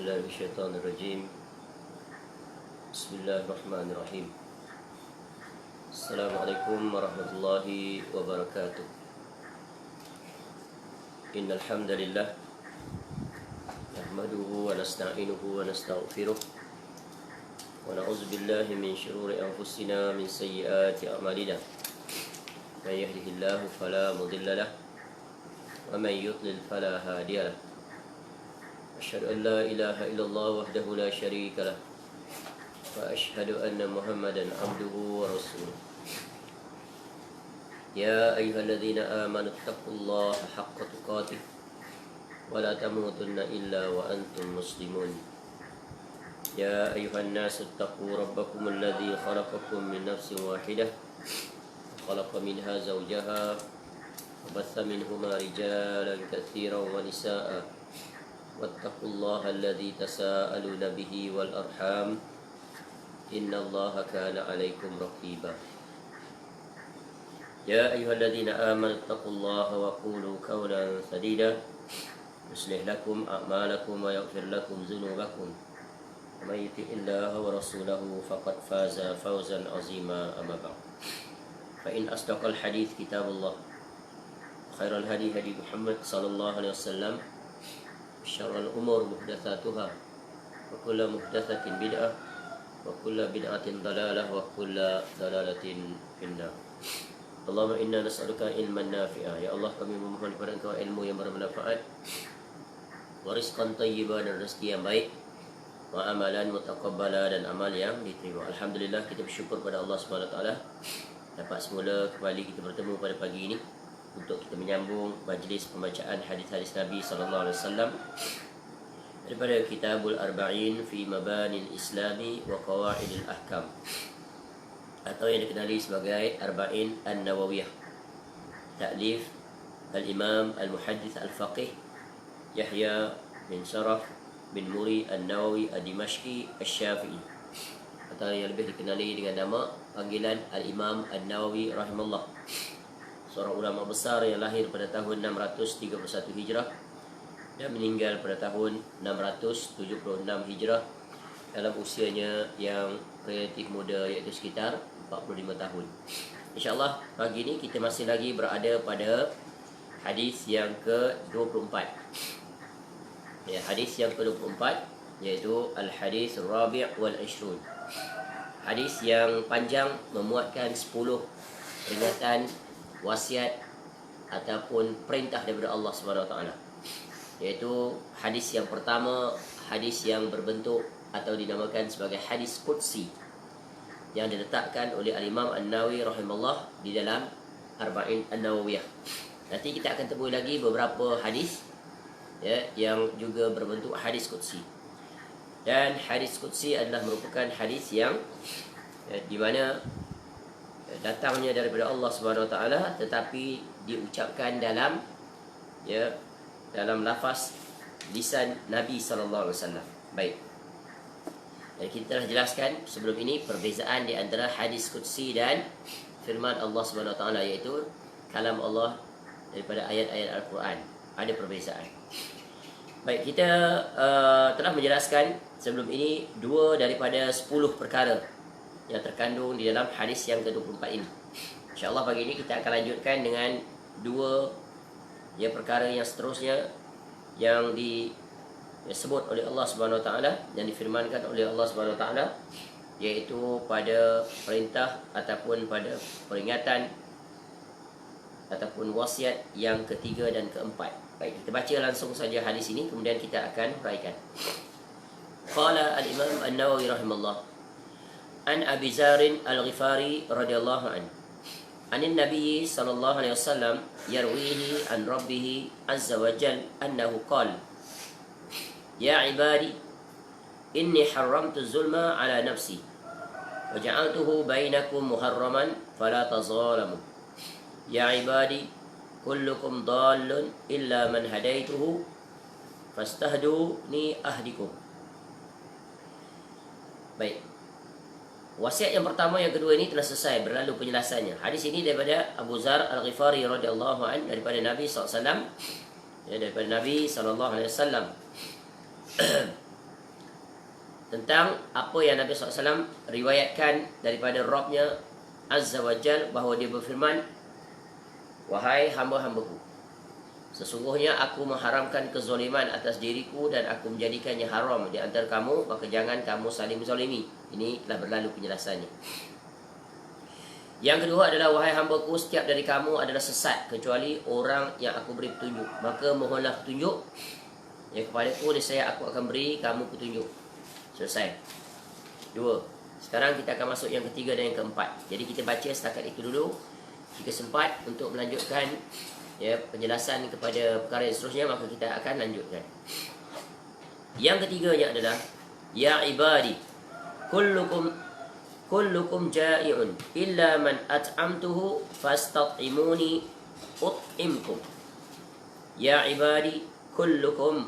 بالله من الشيطان الرجيم. بسم الله الرحمن الرحيم. السلام عليكم ورحمة الله وبركاته. إن الحمد لله نحمده ونستعينه ونستغفره ونعوذ بالله من شرور أنفسنا من سيئات أعمالنا. من يهده الله فلا مضل له ومن يضلل فلا هادي له. أشهد أن لا إله إلا الله وحده لا شريك له وأشهد أن محمدا عبده ورسوله. يا أيها الذين آمنوا اتقوا الله حق تقاته ولا تموتن إلا وأنتم مسلمون. يا أيها الناس اتقوا ربكم الذي خلقكم من نفس واحدة وخلق منها زوجها وبث منهما رجالا كثيرا ونساء واتقوا الله الذي تساءلون به والأرحام إن الله كان عليكم رقيبا. يا أيها الذين آمنوا اتقوا الله وقولوا قولا سديدا يصلح لكم أعمالكم ويغفر لكم ذنوبكم ومن يطع الله ورسوله فقد فاز فوزا عظيما. أما بعد فإن أصدق الحديث كتاب الله خير الهدي هدي محمد صلى الله عليه وسلم شر الأمور محدثاتها وكل محدثة بدعة وكل بدعة ضلالة وكل ضلالة في النار. Allahumma inna nas'aluka ilman nafi'ah. Ya Allah, kami memohon kepada Engkau ilmu yang bermanfaat, wa rizqan thayyiban, dan rezeki yang baik, wa amalan mutaqabbala, dan amal yang diterima. Alhamdulillah, kita bersyukur pada Allah SWT dapat semula kembali kita bertemu pada pagi ini untuk kita menyambung majlis pembacaan hadis-hadis Nabi sallallahu alaihi wasallam daripada Kitabul Arba'in fi Mabanil Islami wa Qawaidil Ahkam, atau yang dikenali sebagai Arba'in An-Nawawiyah, ta'lif Al-Imam Al-Muhaddith Al-Faqih Yahya bin Sharaf bin Muri An-Nawawi Ad-Dimashqi Asy-Syafi'i, atau yang lebih dikenali dengan nama panggilan Al-Imam An-Nawawi rahimahullah, seorang ulama besar yang lahir pada tahun 631 Hijrah dan meninggal pada tahun 676 Hijrah dalam usianya yang relatif muda, iaitu sekitar 45 tahun. InsyaAllah pagi ini kita masih lagi berada pada hadis yang ke-24. Ya, hadis yang ke-24 iaitu Al-Hadis Rabi' wal-Ishrun. Hadis yang panjang memuatkan 10 peringatan, wasiat ataupun perintah daripada Allah SWT, iaitu hadis yang pertama, hadis yang berbentuk atau dinamakan sebagai hadis qudsi, yang diletakkan oleh Al-Imam An-Nawawi rahimahullah di dalam Arba'in An-Nawawiyah. Nanti kita akan temui lagi beberapa hadis ya, yang juga berbentuk hadis qudsi. Dan hadis qudsi adalah merupakan hadis yang di mana datangnya daripada Allah SWT, tetapi diucapkan dalam dalam lafaz lisan Nabi SAW. Baik. Dan kita telah jelaskan sebelum ini perbezaan di antara hadis qudsi dan firman Allah SWT, iaitu kalam Allah daripada ayat-ayat Al-Quran. Ada perbezaan. Baik, kita telah menjelaskan sebelum ini 2 daripada 10 perkara yang terkandung di dalam hadis yang ke-24 ini. InsyaAllah pagi ini kita akan lanjutkan dengan 2 perkara yang seterusnya yang disebut oleh Allah SWT, yang difirmankan oleh Allah SWT, iaitu pada perintah ataupun pada peringatan ataupun wasiat yang ketiga dan keempat. Baik, kita baca langsung saja hadis ini, kemudian kita akan huraikan. Qala Al-Imam An-Nawawi rahimahullah, an Abi Zarin Al-Ghifari radhiyallahu anhu, anin Nabi sallallahu alaihi wasallam yarwihi an Rabbih azza wa jalla annahu qala, ya ibadi inni haramtu zulma ala nafsi wa ja'altuhu bainakum muharraman fala tazalamu. Ya ibadi kullukum dallun illa man hadaituhu fastahduni ahdikum. Baik, wasiat yang pertama, yang kedua ini telah selesai berlalu penjelasannya. Hadis ini daripada Abu Zar Al-Ghifari radhiyallahu anhu, daripada Nabi SAW, daripada Nabi SAW. tentang apa yang Nabi SAW riwayatkan daripada Rabbnya Azza wa Jal, bahawa dia berfirman, wahai hamba-hambaku, sesungguhnya aku mengharamkan kezaliman atas diriku dan aku menjadikannya haram di antara kamu, maka jangan kamu saling menzalimi. Ini telah berlalu penjelasannya. Yang kedua adalah, wahai hambaku, setiap dari kamu adalah sesat kecuali orang yang aku beri petunjuk. Maka mohonlah petunjuk, yang kepadaku niscaya aku akan beri kamu petunjuk. Selesai. Dua. Sekarang kita akan masuk yang ketiga dan yang keempat. Jadi kita baca setakat itu dulu. Jika sempat untuk melanjutkan penjelasan kepada perkara yang seterusnya, maka kita akan lanjutkan. Yang ketiganya adalah, ya ibadi, kullukum ja'i'un illa man at'amtuhu fastat'imuni ut'imkum. Ya ibadi, kullukum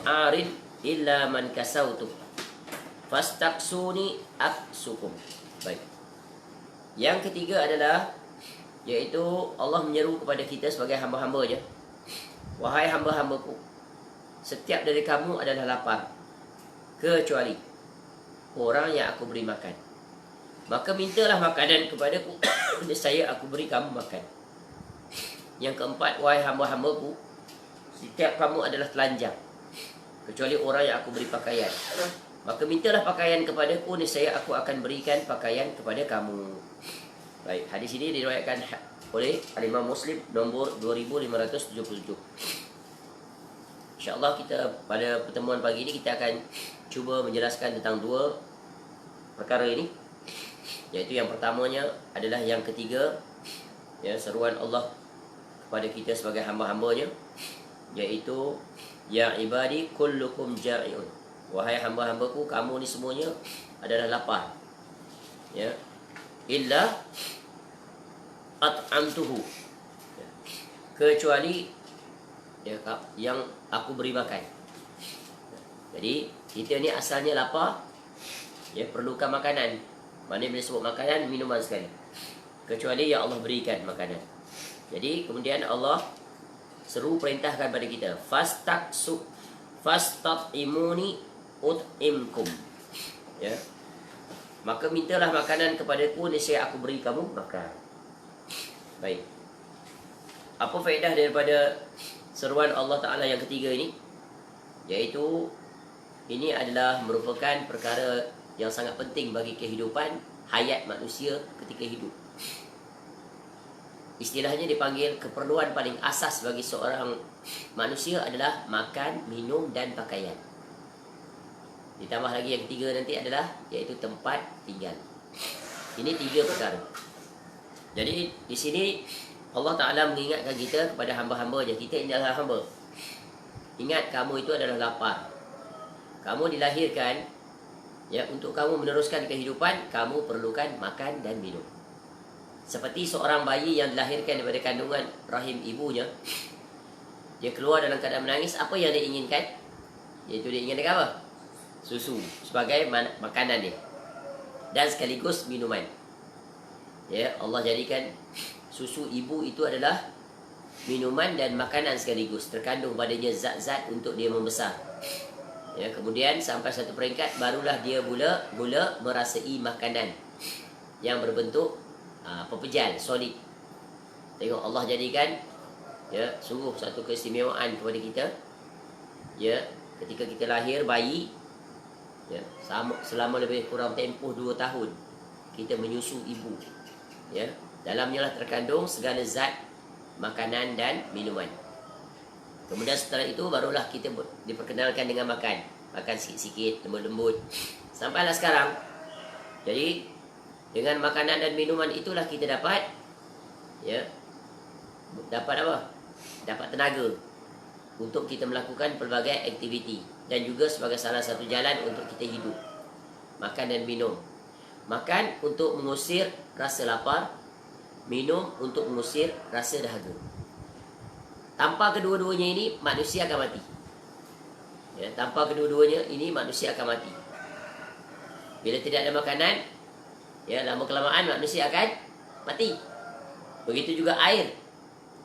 arin illa man kasautu fastaksuni aksukum. Baik. Yang ketiga adalah, yaitu Allah menyeru kepada kita sebagai hamba-hambanya, wahai hamba-hambaku, setiap dari kamu adalah lapar kecuali orang yang aku beri makan, maka mintalah makanan kepadaku saya aku beri kamu makan. Yang keempat, wahai hamba-hambaku, setiap kamu adalah telanjang kecuali orang yang aku beri pakaian, maka mintalah pakaian kepadaku, niscaya aku akan berikan pakaian kepada kamu. Baik, hadis ini diriwayatkan oleh Al-Imam Muslim nombor 2577. InsyaAllah kita pada pertemuan pagi ini kita akan cuba menjelaskan tentang dua perkara ini. Iaitu yang pertamanya adalah yang ketiga, seruan Allah kepada kita sebagai hamba-hambanya, iaitu ya ibadi kullukum ja'i'un, wahai hamba-hambaku, kamu ni semuanya adalah lapar, illa at'amtuhu, kecuali yang aku beri makan. Jadi kita ni asalnya lapar, perlukan makanan. Mana bila sebut makanan, minuman sekali, kecuali yang Allah berikan makanan. Jadi kemudian Allah seru, perintahkan pada kita, fastat'imuni ut'imkum, maka mintalah makanan kepadaku, niscaya aku beri kamu makan. Baik. Apa faedah daripada seruan Allah Ta'ala yang ketiga ini? Iaitu ini adalah merupakan perkara yang sangat penting bagi kehidupan hayat manusia ketika hidup. Istilahnya dipanggil keperluan paling asas bagi seorang manusia adalah makan, minum dan pakaian. Ditambah lagi yang ketiga nanti adalah iaitu tempat tinggal. Ini tiga perkara. Jadi di sini Allah Ta'ala mengingatkan kita kepada hamba-hambanya, kita ini adalah hamba. Ingat, kamu itu adalah lapar. Kamu dilahirkan untuk kamu meneruskan kehidupan, kamu perlukan makan dan minum. Seperti seorang bayi yang dilahirkan daripada kandungan rahim ibunya, dia keluar dalam keadaan menangis, apa yang dia inginkan? Iaitu dia inginkan apa? Susu sebagai makanan dia, dan sekaligus minuman. Allah jadikan susu ibu itu adalah minuman dan makanan sekaligus, terkandung padanya zat-zat untuk dia membesar. Kemudian sampai satu peringkat barulah dia mula merasai makanan yang berbentuk pepejal, solid. Tengok, Allah jadikan sungguh satu keistimewaan kepada kita. Ketika kita lahir bayi, selama lebih kurang tempoh 2 tahun kita menyusu ibu. Dalamnya lah terkandung segala zat makanan dan minuman. Kemudian setelah itu barulah kita diperkenalkan dengan makan sikit-sikit, lembut-lembut, sampailah sekarang. Jadi dengan makanan dan minuman itulah kita dapat dapat apa? Dapat tenaga untuk kita melakukan pelbagai aktiviti, dan juga sebagai salah satu jalan untuk kita hidup. Makan dan minum. Makan untuk mengusir rasa lapar, minum untuk mengusir rasa dahaga. Tanpa kedua-duanya ini manusia akan mati. Tanpa kedua-duanya ini manusia akan mati. Bila tidak ada makanan, lama kelamaan manusia akan mati. Begitu juga air.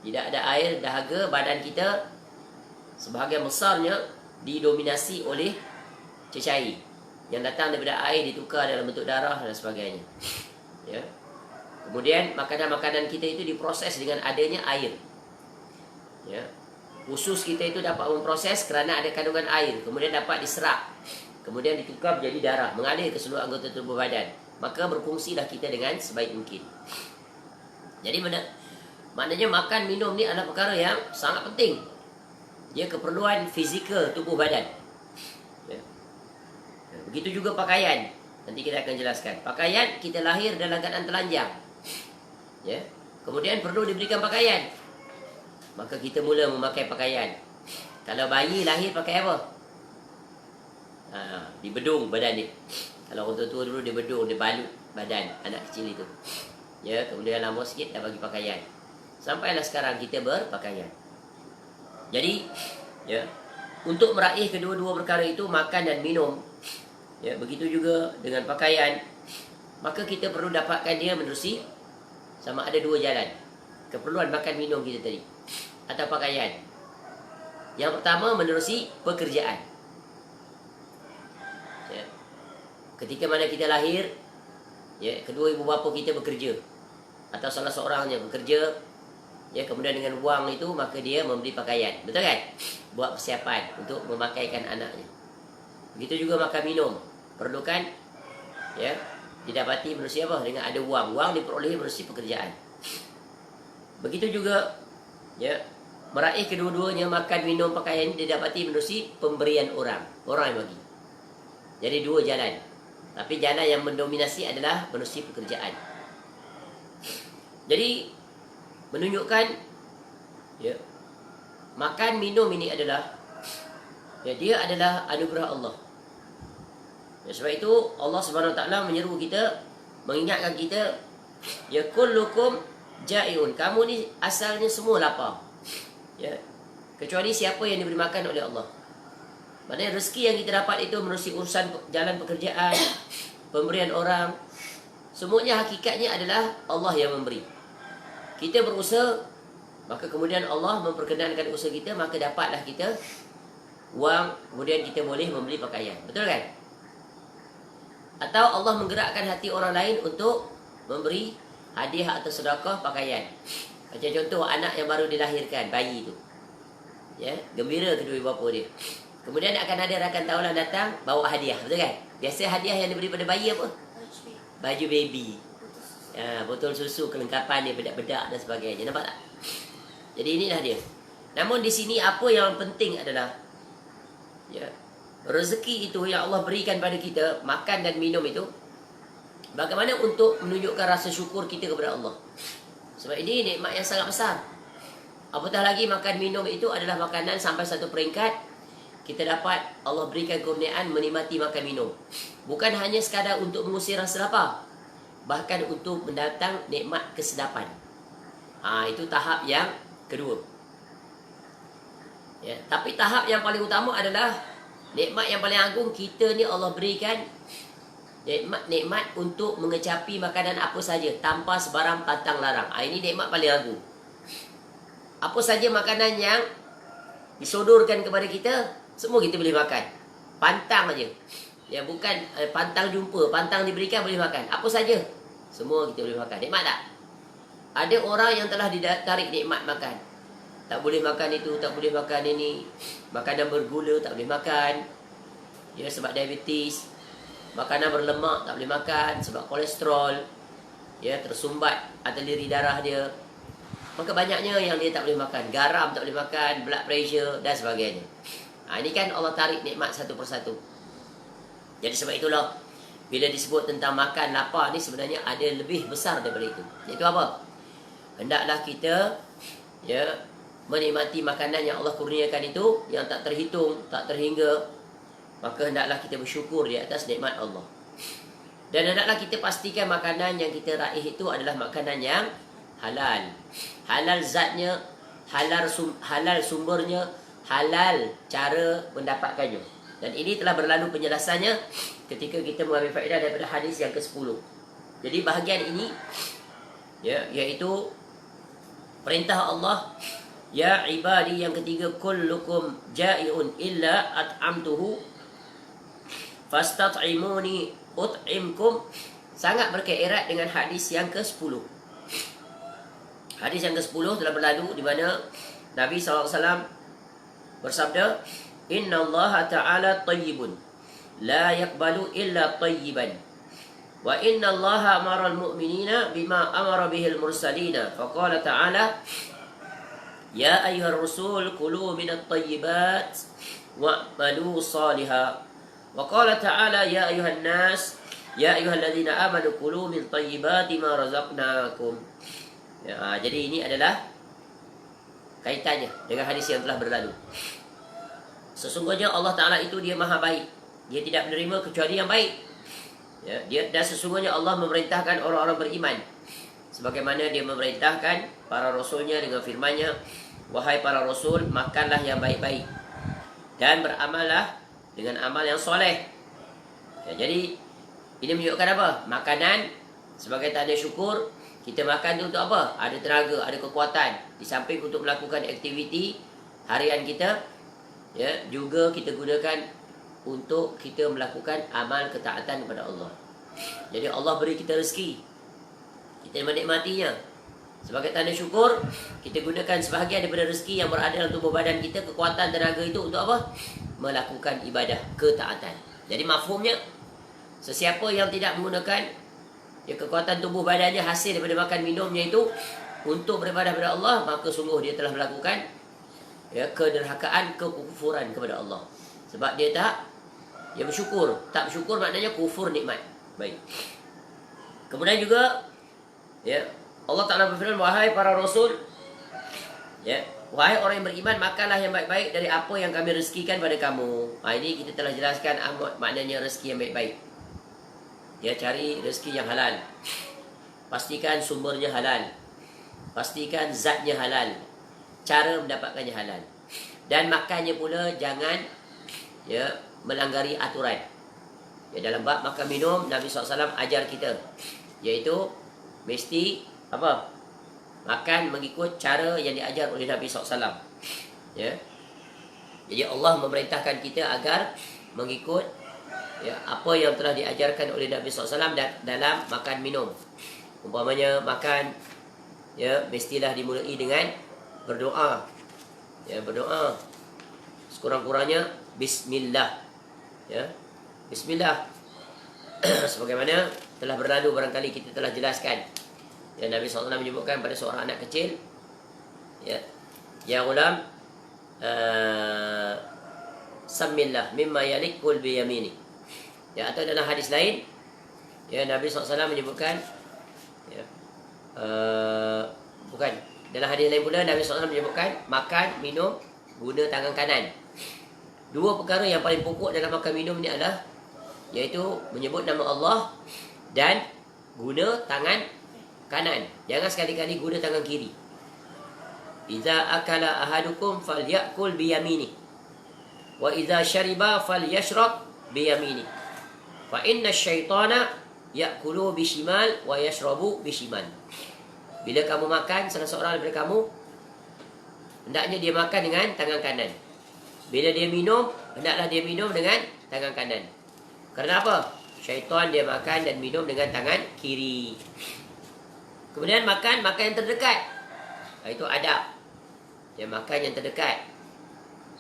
Tidak ada air, dahaga, badan kita sebahagian besarnya didominasi oleh cecair yang datang daripada air ditukar dalam bentuk darah dan sebagainya. Ya. Kemudian makanan-makanan kita itu diproses dengan adanya air. Ya. Usus kita itu dapat memproses kerana ada kandungan air, kemudian dapat diserap, kemudian ditukar menjadi darah, mengalir ke seluruh anggota tubuh badan. Maka berfungsilah kita dengan sebaik mungkin. Jadi maknanya makan minum ni adalah perkara yang sangat penting. Dia keperluan fizikal tubuh badan. Ya. Begitu juga pakaian. Nanti kita akan jelaskan. Pakaian kita lahir dalam keadaan telanjang. Ya. Kemudian perlu diberikan pakaian. Maka kita mula memakai pakaian. Kalau bayi lahir pakai apa? Dibedung badan dia. Kalau orang tua dulu dia bedung, dia balut badan anak kecil itu. Ya, kemudian lama sikit dah bagi pakaian. Sampailah sekarang kita berpakaian. Jadi, ya, untuk meraih kedua-dua perkara itu, makan dan minum, ya, begitu juga dengan pakaian, maka kita perlu dapatkan dia menerusi sama ada dua jalan. Keperluan makan minum kita tadi atau pakaian. Yang pertama menerusi pekerjaan. Ya. Ketika mana kita lahir, ya, kedua ibu bapa kita bekerja atau salah seorang yang bekerja, ya, kemudian dengan wang itu maka dia membeli pakaian, betul kan? Buat persiapan untuk memakaikan anaknya. Begitu juga makan minum, perlukan, ya, didapati menerusi apa? Dengan ada wang. Wang diperolehi menerusi pekerjaan. Begitu juga, ya, meraih kedua-duanya makan minum pakaian didapati menerusi pemberian orang yang bagi. Jadi dua jalan. Tapi jalan yang mendominasi adalah menerusi pekerjaan. Jadi menunjukkan, ya, makan minum ini adalah, ya, dia adalah anugerah Allah. Ya, sebab itu Allah Subhanahu Wa Taala menyeru kita, mengingatkan kita, ya, kullukum ja'iun, kamu ni asalnya semua lapar. Ya, kecuali siapa yang diberi makan oleh Allah. Maknanya rezeki yang kita dapat itu menerusi urusan jalan pekerjaan, pemberian orang, semuanya hakikatnya adalah Allah yang memberi. Kita berusaha, maka kemudian Allah memperkenankan usaha kita, maka dapatlah kita wang, kemudian kita boleh membeli pakaian. Betul kan? Atau Allah menggerakkan hati orang lain untuk memberi hadiah atau sedekah pakaian. Macam contoh anak yang baru dilahirkan, bayi itu, ya, gembira kedua ibu bapa dia. Kemudian akan ada rakan taulan datang bawa hadiah, betul kan? Biasa hadiah yang diberi pada bayi apa? Baju baby. Ya, botol susu, kelengkapan dia, bedak-bedak dan sebagainya. Nampak tak? Jadi inilah dia. Namun di sini apa yang penting adalah, ya, rezeki itu yang Allah berikan pada kita, makan dan minum itu, bagaimana untuk menunjukkan rasa syukur kita kepada Allah. Sebab ini nikmat yang sangat besar. Apatah lagi makan minum itu adalah makanan sampai satu peringkat kita dapat Allah berikan kurniaan menikmati makan minum. Bukan hanya sekadar untuk mengusir rasa lapar, bahkan untuk mendatang nikmat kesedapan. Itu tahap yang kedua. Ya, tapi tahap yang paling utama adalah nikmat yang paling agung. Kita ni Allah berikan nikmat untuk mengecapi makanan apa saja tanpa sebarang pantang larang. Ini nikmat paling agung. Apa saja makanan yang disodorkan kepada kita, semua kita boleh makan. Pantang aja. Ya, bukan pantang jumpa, pantang diberikan boleh makan. Apa saja, semua kita boleh makan. Nikmat tak? Ada orang yang telah ditarik nikmat makan. Tak boleh makan itu, tak boleh makan ini. Makanan bergula tak boleh makan. Ya, sebab diabetes. Makanan berlemak tak boleh makan sebab kolesterol. Ya, tersumbat arteri darah dia. Maka banyaknya yang dia tak boleh makan. Garam tak boleh makan, blood pressure dan sebagainya. Ini kan Allah tarik nikmat satu persatu. Jadi sebab itulah bila disebut tentang makan lapar ni sebenarnya ada lebih besar daripada itu. Iaitu apa? Hendaklah kita, ya, menikmati makanan yang Allah kurniakan itu, yang tak terhitung, tak terhingga. Maka hendaklah kita bersyukur di atas nikmat Allah. Dan hendaklah kita pastikan makanan yang kita raih itu adalah makanan yang halal. Halal zatnya, halal sumbernya, halal cara mendapatkannya. Dan ini telah berlalu penjelasannya ketika kita mengambil faedah daripada hadis yang ke-10. Jadi bahagian ini, ya, iaitu perintah Allah, ya ibadi, yang ketiga, kullukum ja'iun illa at'amtuhu fastat'imuni ut'imkum, sangat berkairat dengan hadis yang ke-10. Hadis yang ke-10 telah berlalu, di mana Nabi SAW bersabda, Inna Allah Ta'ala tayyibun, la yakbalu illa tayyiban. Wa inna Allah amara al-mu'minina bima amara bihil mursalina. Faqala ta'ala, Ya ayyuhar rasul, kulu minat tayyibat, wa'malu saliha. Wa qala ta'ala, Ya ayyuhan nas, Ya ayyuhalladzina amanu kulu min tayyibati ma razaqnakum. Ya, jadi ini adalah kaitannya dengan hadis yang telah berlalu. Sesungguhnya Allah Ta'ala itu dia maha baik. Dia tidak menerima kecuali yang baik. Ya, dan sesungguhnya Allah memerintahkan orang-orang beriman, sebagaimana dia memerintahkan para rasulnya dengan firman-Nya, Wahai para rasul, makanlah yang baik-baik dan beramallah dengan amal yang soleh. Ya, jadi ini menunjukkan apa? Makanan sebagai tanda syukur. Kita makan tu untuk apa? Ada tenaga, ada kekuatan. Di samping untuk melakukan aktiviti harian kita, ya, juga kita gunakan untuk kita melakukan amal ketaatan kepada Allah. Jadi Allah beri kita rezeki, kita menikmatinya. Sebagai tanda syukur, kita gunakan sebahagian daripada rezeki yang berada dalam tubuh badan kita, kekuatan tenaga itu untuk apa? Melakukan ibadah ketaatan. Jadi mafhumnya, sesiapa yang tidak menggunakan kekuatan tubuh badannya hasil daripada makan minumnya itu untuk beribadah kepada Allah, maka sungguh dia telah melakukan kederhakaan, kekufuran kepada Allah. Sebab dia bersyukur. Tak bersyukur maknanya kufur nikmat. Baik. Kemudian juga Allah Ta'ala berfirman, wahai para rasul, wahai orang yang beriman, makanlah yang baik-baik dari apa yang kami rezekikan pada kamu. Ini kita telah jelaskan maknanya rezeki yang baik-baik. Cari rezeki yang halal. Pastikan sumbernya halal. Pastikan zatnya halal. Cara mendapatkannya halal. Dan makannya pula jangan melanggari aturan. Dalam bab makan minum, Nabi SAW ajar kita, iaitu mesti apa? Makan mengikut cara yang diajar oleh Nabi SAW. Jadi Allah memerintahkan kita agar mengikut apa yang telah diajarkan oleh Nabi SAW dalam makan minum. Umpamanya makan, mestilah dimulai dengan berdoa. Berdoa sekurang-kurangnya Bismillah. Bismillah. Sebagaimana telah berlalu, barangkali kita telah jelaskan. Nabi SAW menyebutkan pada seorang anak kecil, Ya ulam, Sammillah mimma yalikul biyamini. Atau dalam hadis lain, Nabi SAW menyebutkan, bukan, dalam hadis lain pula Nabi SAW menyebutkan makan, minum, guna tangan kanan. Dua perkara yang paling pokok dalam makan minum ni adalah, iaitu menyebut nama Allah dan guna tangan kanan. Jangan sekali-kali guna tangan kiri. Iza akala ahadukum falyakul biyamini, wa iza syariba falyashrab biyamini. Fa inna syaitana yakulu bishimal wa yashrabu bishimal. Bila kamu makan, salah seorang daripada kamu hendaknya dia makan dengan tangan kanan. Bila dia minum, hendaklah dia minum dengan tangan kanan. Kerana apa? Syaitan dia makan dan minum dengan tangan kiri. Kemudian makan yang terdekat. Itu adab. Dia makan yang terdekat.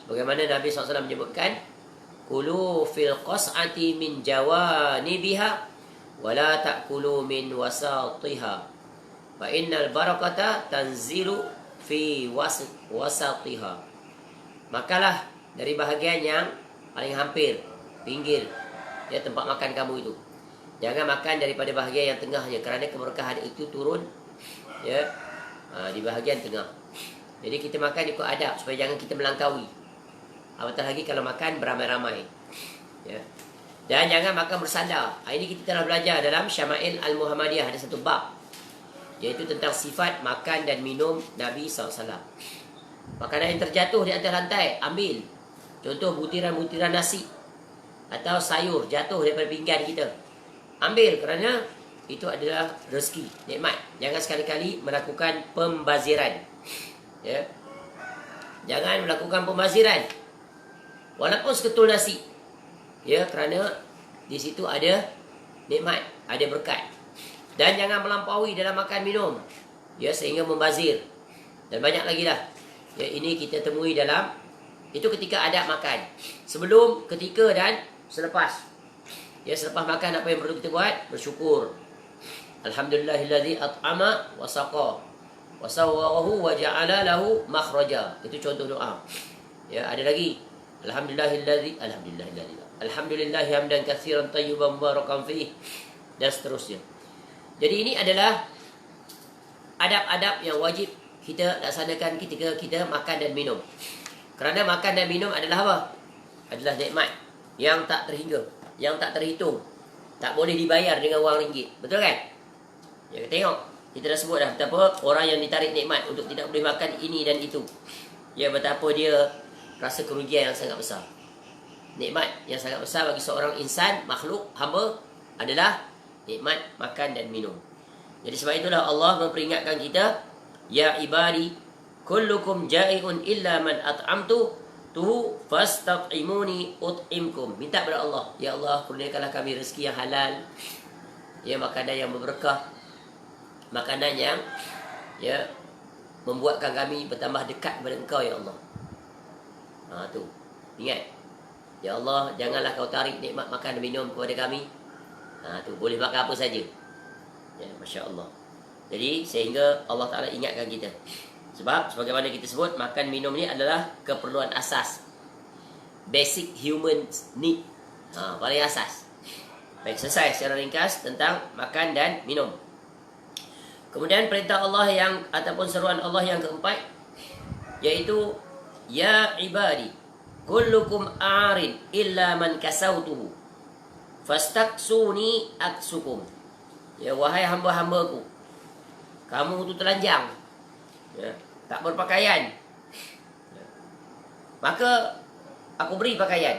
Sebagaimana Nabi SAW menyebutkan, Kulu fil qas'ati min jawanibiha wala ta'kulu min wasatiha. Fa innal barakata tanzilu fi wasatiha. Makalah dari bahagian yang paling hampir, pinggir tempat makan kamu itu. Jangan makan daripada bahagian yang tengahnya, kerana keberkahan itu turun di bahagian tengah. Jadi kita makan ikut adab supaya jangan kita melangkaui. Apatah lagi kalau makan beramai-ramai. Dan jangan makan bersandar. Ini kita telah belajar dalam Syama'il Al-Muhammadiyah. Ada satu bab, iaitu tentang sifat makan dan minum Nabi SAW. Makanan yang terjatuh di atas lantai, ambil. Contoh butiran-butiran nasi atau sayur jatuh daripada pinggan kita, ambil, kerana itu adalah rezeki, nikmat. Jangan sekali-kali melakukan pembaziran. Jangan melakukan pembaziran walaupun seketul nasi, kerana Di situ ada nikmat, ada berkat. Dan jangan melampaui dalam makan minum, ya, sehingga membazir. Dan banyak lagi lah. Ya, ini kita temui dalam itu ketika adab makan. Sebelum, ketika dan selepas. Ya, selepas makan apa yang perlu kita buat? Bersyukur. Alhamdulillahilladzi at'ama wa saqa wa sawwarahu wa ja'ala lahu makhraja. Itu contoh doa. Ya, ada lagi. Alhamdulillahilladzi hamdan katsiran tayyiban mubarakan fih, dan seterusnya. Jadi ini adalah adab-adab yang wajib kita laksanakan ketika kita makan dan minum. Kerana makan dan minum adalah apa? Adalah nikmat yang tak terhingga, yang tak terhitung. Tak boleh dibayar dengan wang ringgit. Betul kan? Ya, tengok. Kita dah sebut dah betapa orang yang ditarik nikmat untuk tidak boleh makan ini dan itu. Ya, betapa dia rasa kerugian yang sangat besar. Nikmat yang sangat besar bagi seorang insan, makhluk, hamba adalah nikmat makan dan minum. Jadi sebab itulah Allah memperingatkan kita, ya ibadi kullukum ja'iun illa man at'amtu tuhu fastat'imuni ut'imkum. Minta kepada Allah, ya Allah, kurniakanlah kami rezeki yang halal, ya, makanan yang berberkah, makanan yang, ya, membuatkan kami bertambah dekat kepada Engkau, ya Allah. Tu ingat, ya Allah, janganlah kau tarik nikmat makan dan minum kepada kami. Tu boleh makan apa saja. Ya, Masya Allah. Jadi sehingga Allah Ta'ala ingatkan kita. Sebab sebagaimana kita sebut, makan minum ni adalah keperluan asas, basic human need. Paling asas. Baik, selesai secara ringkas tentang makan dan minum. Kemudian perintah Allah yang, ataupun seruan Allah yang keempat, iaitu ya ibadi kullukum a'rin illa man kasautuhu fastaksuni aksukum. Ya, wahai hamba-hambaku, kamu tu telanjang, ya, tak berpakaian, ya, maka aku beri pakaian.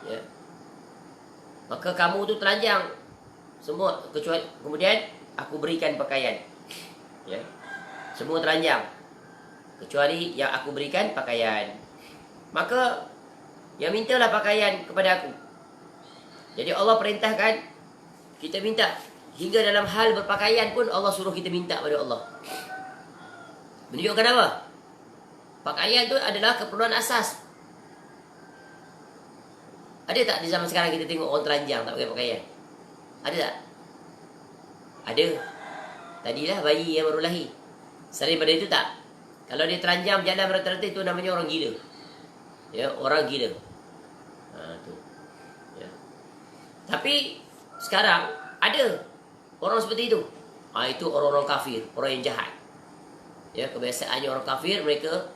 Ya, maka kamu tu telanjang semua, kecuali kemudian aku berikan pakaian. Ya, semua telanjang kecuali yang aku berikan pakaian. Maka ya, mintalah pakaian kepada aku. Jadi Allah perintahkan kita minta. Hingga dalam hal berpakaian pun Allah suruh kita minta pada Allah. Menunjukkan apa? Pakaian tu adalah keperluan asas. Ada tak di zaman sekarang kita tengok orang telanjang tak pakai pakaian? Ada tak? Ada. Tadilah bayi yang baru lahir. Selain daripada itu tak. Kalau dia telanjang berjalan rata-rata, itu namanya orang gila. Ya, orang gila. Tu. Ya. Tapi sekarang ada orang seperti itu. Itu orang-orang kafir, orang yang jahat. Ya, kebiasaannya orang kafir, mereka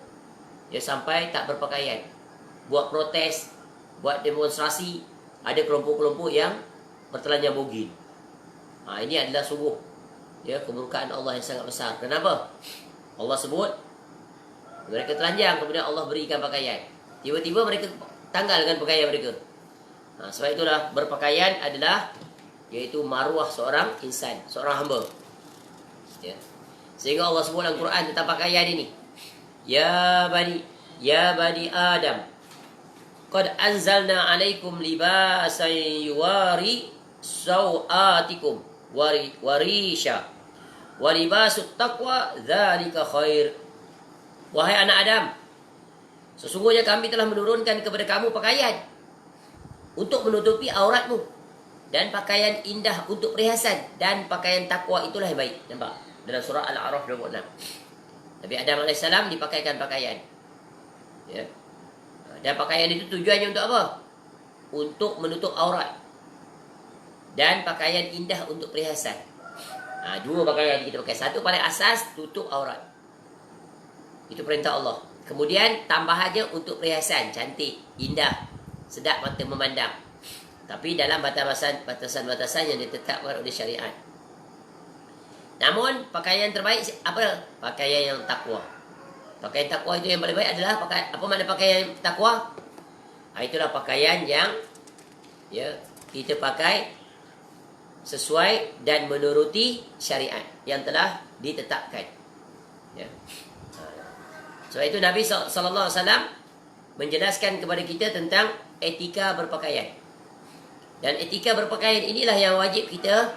ya sampai tak berpakaian, buat protes, buat demonstrasi. Ada kelompok-kelompok yang bertelanjang bogil. Ini adalah sungguh, ya, kemurkaan Allah yang sangat besar. Kenapa? Allah sebut mereka telanjang, kemudian Allah berikan pakaian. Tiba-tiba mereka tanggal dengan pakaian mereka. Sebab itulah berpakaian adalah, iaitu maruah seorang insan, seorang hamba. Ya. Sehingga Allah sebut dalam Quran tentang pakaian ini. Ya bani Adam, qad anzalna alaikum libasan yuwari sawatikum warisha wa libasut taqwa dzalika khair. Wahai anak Adam, sesungguhnya kami telah menurunkan kepada kamu pakaian untuk menutupi auratmu, dan pakaian indah untuk perhiasan, dan pakaian takwa itulah yang baik. Nampak? Dalam surah Al-A'raf 26. Nabi Adam AS dipakaikan pakaian. Ya. Dan pakaian itu tujuannya untuk apa? Untuk menutup aurat. Dan pakaian indah untuk perhiasan. Dua pakaian kita pakai. Satu paling asas, tutup aurat. Itu perintah Allah. Kemudian tambahannya untuk perhiasan, cantik, indah, sedap mata memandang. Tapi dalam batasan-batasan yang ditetapkan oleh syariat. Namun pakaian terbaik apa? Pakaian yang takwa. Pakaian takwa itu yang paling baik adalah apa makna pakaian takwa? Itulah pakaian yang kita pakai sesuai dan menuruti syariat yang telah ditetapkan. Ya. Sebab itu Nabi SAW menjelaskan kepada kita tentang etika berpakaian. Dan etika berpakaian inilah yang wajib kita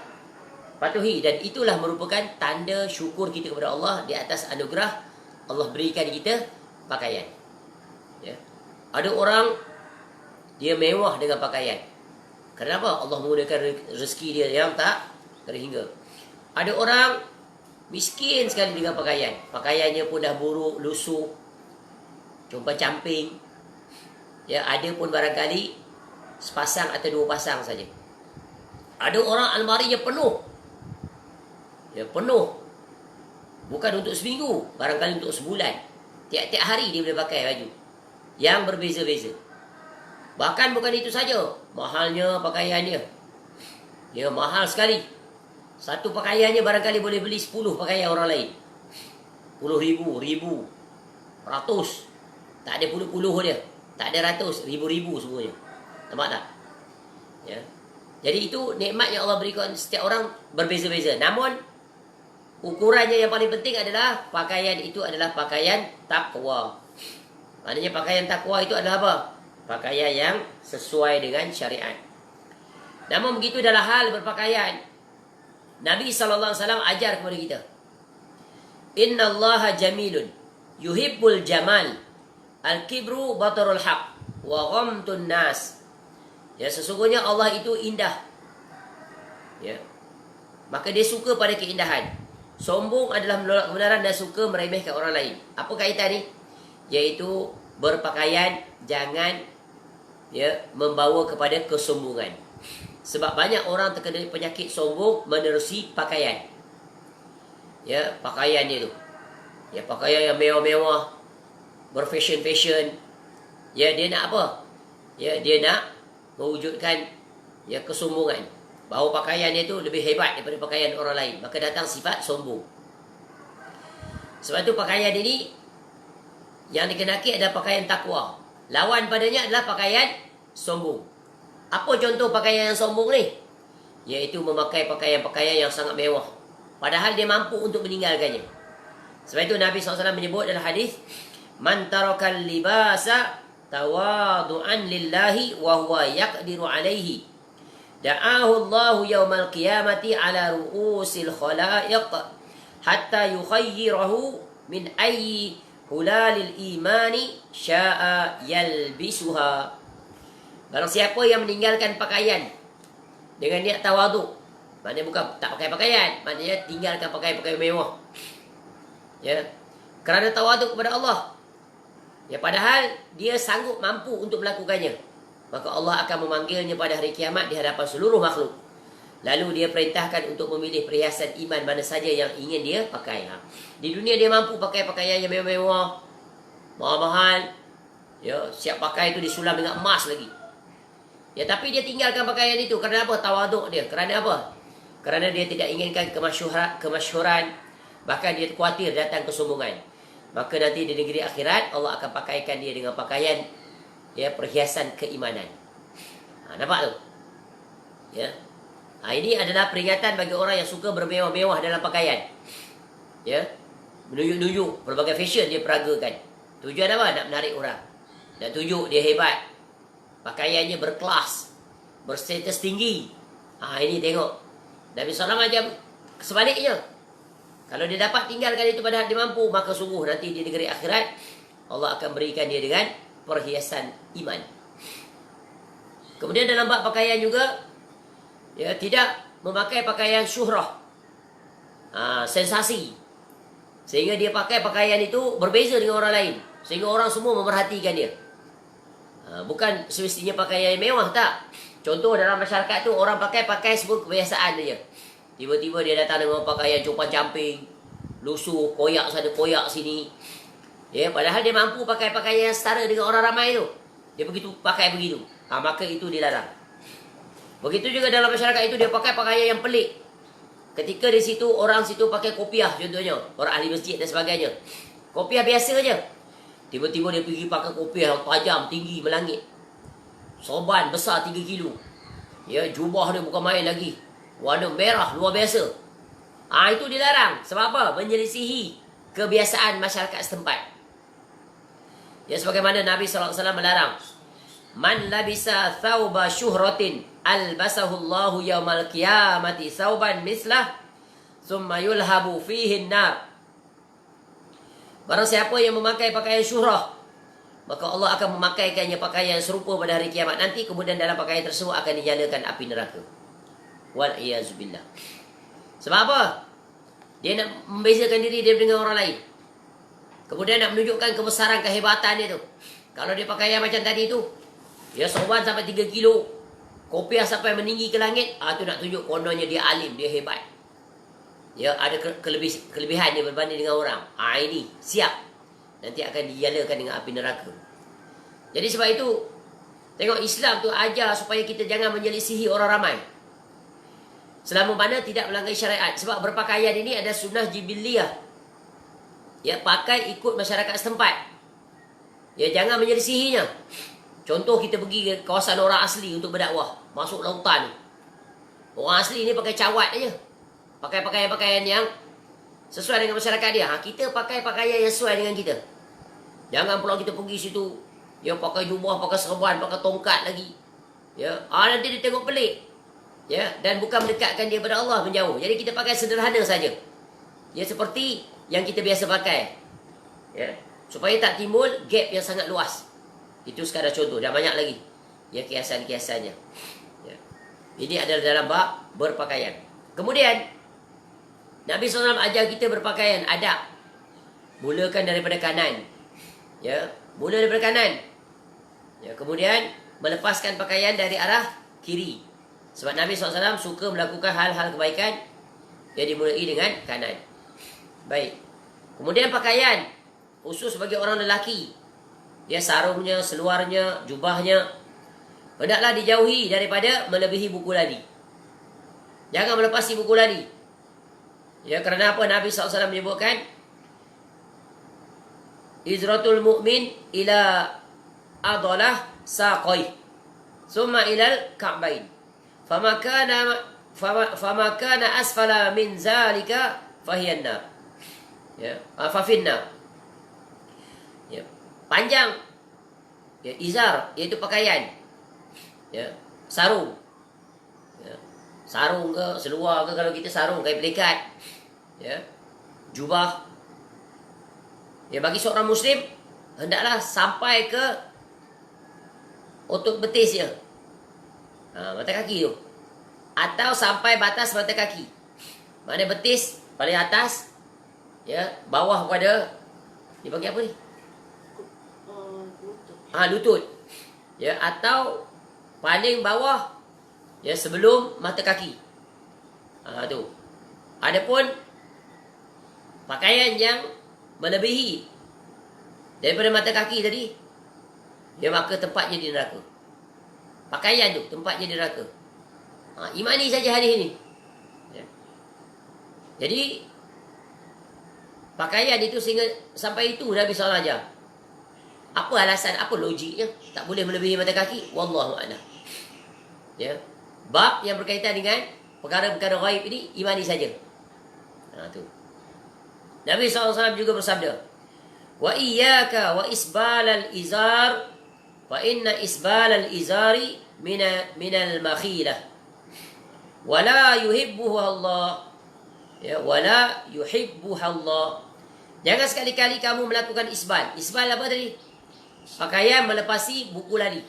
patuhi, dan itulah merupakan tanda syukur kita kepada Allah di atas anugerah Allah berikan kita pakaian. Ya. Ada orang dia mewah dengan pakaian. Kenapa? Allah menggunakan rezeki dia yang tak terhingga. Ada orang miskin sekali dengan pakaian. Pakaiannya pun dah buruk, lusuh, jumpa camping. Ya, ada pun barangkali sepasang atau dua pasang saja. Ada orang almarinya penuh. Ya, penuh. Bukan untuk seminggu, barangkali untuk sebulan. Tiap-tiap hari dia boleh pakai baju yang berbeza-beza. Bahkan bukan itu saja, mahalnya pakaiannya. Dia mahal sekali. Satu pakaiannya barangkali boleh beli 10 pakaian orang lain. 10,000, 1,000, ratus. Tak ada puluh-puluh dia. Tak ada ratus, ribu-ribu semuanya. Nampak tak? Ya. Jadi itu nikmat yang Allah berikan, setiap orang berbeza-beza. Namun ukurannya yang paling penting adalah pakaian itu adalah pakaian takwa. Maknanya pakaian takwa itu adalah apa? Pakaian yang sesuai dengan syariat. Namun begitu dalam hal berpakaian, Nabi SAW ajar kepada kita, Inna Allaha jamilun yuhibbul jamal, al-kibru batarul haq, wa ghamtun nas. Ya, sesungguhnya Allah itu indah. Ya. Maka dia suka pada keindahan. Sombong adalah menolak kebenaran dan suka meremehkan orang lain. Apa kaitan ni? Yaitu berpakaian jangan membawa kepada kesombongan. Sebab banyak orang terkena penyakit sombong menerusi pakaian. Ya, pakaian dia tu. Ya, pakaian yang mewah-mewah, berfashion-fashion. Ya, dia nak apa? Ya, dia nak mewujudkan kesombongan. Bahawa pakaian dia tu lebih hebat daripada pakaian orang lain. Maka datang sifat sombong. Sebab tu pakaian ini yang dikenaki adalah pakaian takwa. Lawan padanya adalah pakaian sombong. Apa contoh pakaian yang sombong ni? Iaitu memakai pakaian-pakaian yang sangat mewah, padahal dia mampu untuk meninggalkannya. Sebab itu Nabi SAW menyebut dalam hadis, Man tarakal libasa tawadu'an lillahi wa huwa yaqdiru alaihi, da'ahu Allahu yawmal qiyamati ala ru'usil khalaiq hatta yukhayyirahu min ayyi hulalil imani sya'a yalbisuha. Barang siapa yang meninggalkan pakaian dengan niat tawaduk, maknanya bukan tak pakai pakaian, maknanya tinggalkan pakaian-pakaian mewah, ya, kerana tawaduk kepada Allah, ya, padahal dia sanggup mampu untuk melakukannya, maka Allah akan memanggilnya pada hari kiamat di hadapan seluruh makhluk. Lalu dia perintahkan untuk memilih perhiasan iman mana saja yang ingin dia pakai. Di dunia dia mampu pakai pakaian yang mewah-mewah, mahal-mahal, ya, siap pakai itu disulam dengan emas lagi. Ya, tapi dia tinggalkan pakaian itu kerana apa? Tawaduk dia. Kerana apa? Kerana dia tidak inginkan kemasyhuran, bahkan dia khawatir datang kesombongan. Maka nanti di negeri akhirat Allah akan pakaikan dia dengan pakaian, ya, perhiasan keimanan. Nampak tu? Ya. Ini adalah peringatan bagi orang yang suka bermewah-mewah dalam pakaian. Ya. Menunjuk-nunjuk berbagai fashion dia peragakan. Tujuan apa? Nak menarik orang. Nak tunjuk dia hebat. Pakaiannya berkelas, berstatus tinggi. Ini tengok. Nabi SAW ajar sebaliknya. Kalau dia dapat tinggalkan itu padahal dia mampu, maka sungguh nanti di negeri akhirat Allah akan berikan dia dengan perhiasan iman. Kemudian dalam bab pakaian juga, ya, tidak memakai pakaian syuhrah, sensasi, sehingga dia pakai pakaian itu berbeza dengan orang lain, sehingga orang semua memerhatikan dia. Bukan semestinya pakaian yang mewah, tak. Contoh dalam masyarakat tu orang pakai semua kebiasaan saja. Tiba-tiba dia datang dengan pakaian compang-camping, lusuh, koyak sana, koyak sini. Ya, padahal dia mampu pakai pakaian yang setara dengan orang ramai tu. Dia begitu pakai begitu. Maka itu dilarang. Begitu juga dalam masyarakat itu dia pakai pakaian yang pelik. Ketika di situ orang situ pakai kopiah contohnya, orang ahli masjid dan sebagainya. Kopiah biasa saja. Tiba-tiba dia pergi pakai kopiah yang tajam, tinggi, melangit. Sorban besar 3 kilo. Ya, jubah dia bukan main lagi. Warna merah luar biasa. Itu dilarang. Sebab apa? Menyelisihi kebiasaan masyarakat setempat. Ya, sebagaimana Nabi SAW melarang. Man labisa thawba syuhratin albasahu Allahu yaumal qiyamati sauban mislah thumma yulhabu fihi an-nar. Barang siapa yang memakai pakaian syuhrah, maka Allah akan memakaikannya pakaian serupa pada hari kiamat nanti, kemudian dalam pakaian tersebut akan dinyalakan api neraka. Wal iyazubillah. Sebab apa? Dia nak membezakan diri dia dengan orang lain. Kemudian nak menunjukkan kebesaran, kehebatan dia tu. Kalau dia pakaian macam tadi tu, dia sorban sampai 3 kilo, kopiah sampai meninggi ke langit, tu nak tunjuk kononnya dia alim, dia hebat. Ya, ada kelebihan dia berbanding dengan orang. Ini siap. Nanti akan dinyalakan dengan api neraka. Jadi sebab itu, tengok Islam tu ajar supaya kita jangan menyelisihi orang ramai. Selama mana tidak melanggar syariat. Sebab berpakaian ini ada sunnah jibiliyah. Ya, pakai ikut masyarakat setempat. Ya, jangan menyelisihinya. Contoh, kita pergi ke kawasan orang asli untuk berdakwah, masuk lautan. Orang asli ni pakai cawat aja. Pakai pakaian-pakaian yang sesuai dengan masyarakat dia. Kita pakai pakaian yang sesuai dengan kita. Jangan pula kita pergi situ, ya, pakai jubah, pakai serban, pakai tongkat lagi. Ya, nanti dia tengok pelik. Ya, dan bukan mendekatkan dia pada Allah, menjauh. Jadi kita pakai sederhana saja. Ya, seperti yang kita biasa pakai. Ya, supaya tak timbul gap yang sangat luas. Itu sekadar contoh, dah banyak lagi. Ya, kiasan-kiasannya. Ya. Ini adalah dalam bab berpakaian. Kemudian Nabi SAW ajar kita berpakaian adab. Mulakan daripada kanan. Ya, mula daripada kanan. Ya, kemudian melepaskan pakaian dari arah kiri. Sebab Nabi SAW suka melakukan hal-hal kebaikan yang dimulai dengan kanan. Baik. Kemudian pakaian khusus bagi orang lelaki. Ya, sarungnya, seluarnya, jubahnya, hendaklah dijauhi daripada melebihi buku lali. Jangan melepasi buku lali. Ya, kerana apa? Nabi SAW menyebutkan izratul mu'min ila adalah saqai summa ilal ka'bain fama kana asfala min zalika fahiyan nar. Ya, fafinna. Ya, panjang, ya, izar iaitu pakaian. Ya, sarung. Ya, sarung ke, seluar ke, kalau kita sarung kain pelikat. Ya, jubah. Ya, bagi seorang muslim hendaklah sampai ke otot betis dia. Mata kaki tu. Atau sampai batas mata kaki. Mana betis paling atas, ya, bawah pada, dia panggil apa ni? Lutut. Ya, atau paling bawah, ya, sebelum mata kaki. Tu. Adapun pakaian yang melebihi daripada mata kaki tadi, dia maka tempatnya di neraka. Pakaian tu tempatnya di neraka. Imani saja hadis ini. Ya. Jadi pakaian itu sehingga sampai itu Nabi SAW ajar. Apa alasan, apa logiknya tak boleh melebihi mata kaki? Wallahu a'lam. Ya. Bab yang berkaitan dengan perkara-perkara ghaib ini imani saja. Tu. Nabi SAW juga bersabda, wa iyyaka wa isbalal izar fa inna isbalal izari minal makhilah wa la yuhibbuhu Allah. Ya, wa la yuhibbuhu Allah. Jangan sekali-kali kamu melakukan isbal. Isbal apa tadi? Pakaian melepasi buku lali.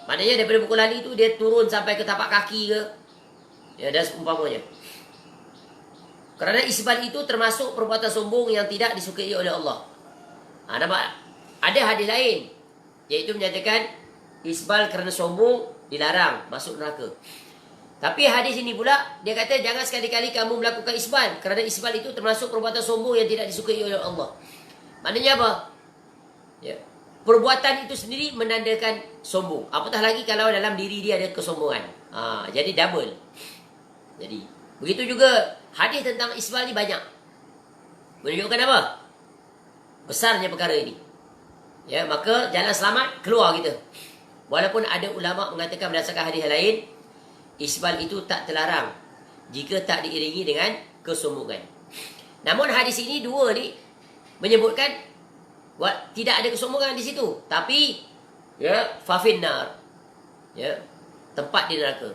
Maknanya daripada buku lali itu dia turun sampai ke tapak kaki ke, ya, dan seumpamanya. Kerana isbal itu termasuk perbuatan sombong yang tidak disukai oleh Allah. Nampak? Ada hadis lain, iaitu menyatakan isbal kerana sombong dilarang, masuk neraka. Tapi hadis ini pula, dia kata jangan sekali-kali kamu melakukan isbal. Kerana isbal itu termasuk perbuatan sombong yang tidak disukai oleh Allah. Maknanya apa? Ya. Perbuatan itu sendiri menandakan sombong. Apatah lagi kalau dalam diri dia ada kesombongan. Jadi double. Jadi, begitu juga hadis tentang isbal ni banyak. Menunjukkan apa? Besarnya perkara ini. Ya, maka jalan selamat keluar kita. Walaupun ada ulama mengatakan berdasarkan hadis lain, isbal itu tak terlarang jika tak diiringi dengan kesombongan. Namun hadis ini dua ni menyebutkan tidak ada kesombongan di situ, tapi ya fafinnar. Ya. tempat di neraka.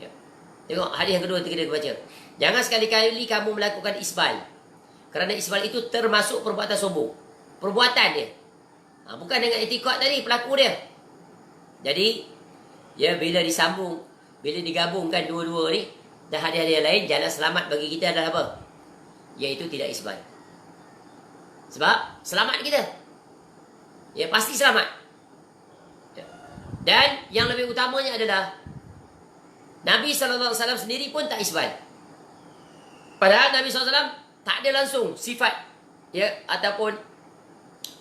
Ya. Tengok hadis yang kedua kita baca. Jangan sekali-kali kamu melakukan isbal. Kerana isbal itu termasuk perbuatan sombong. Perbuatan dia. Bukan dengan etikad tadi, pelaku dia. Jadi, ya bila disambung, bila digabungkan dua-dua ni, dan hadis-hadis yang lain, jalan selamat bagi kita adalah apa? Iaitu tidak isbal. Sebab, selamat kita. Ya, pasti selamat. Ya. Dan, yang lebih utamanya adalah, Nabi SAW sendiri pun tak isbal. Padahal Nabi SAW tak ada langsung sifat, ya, ataupun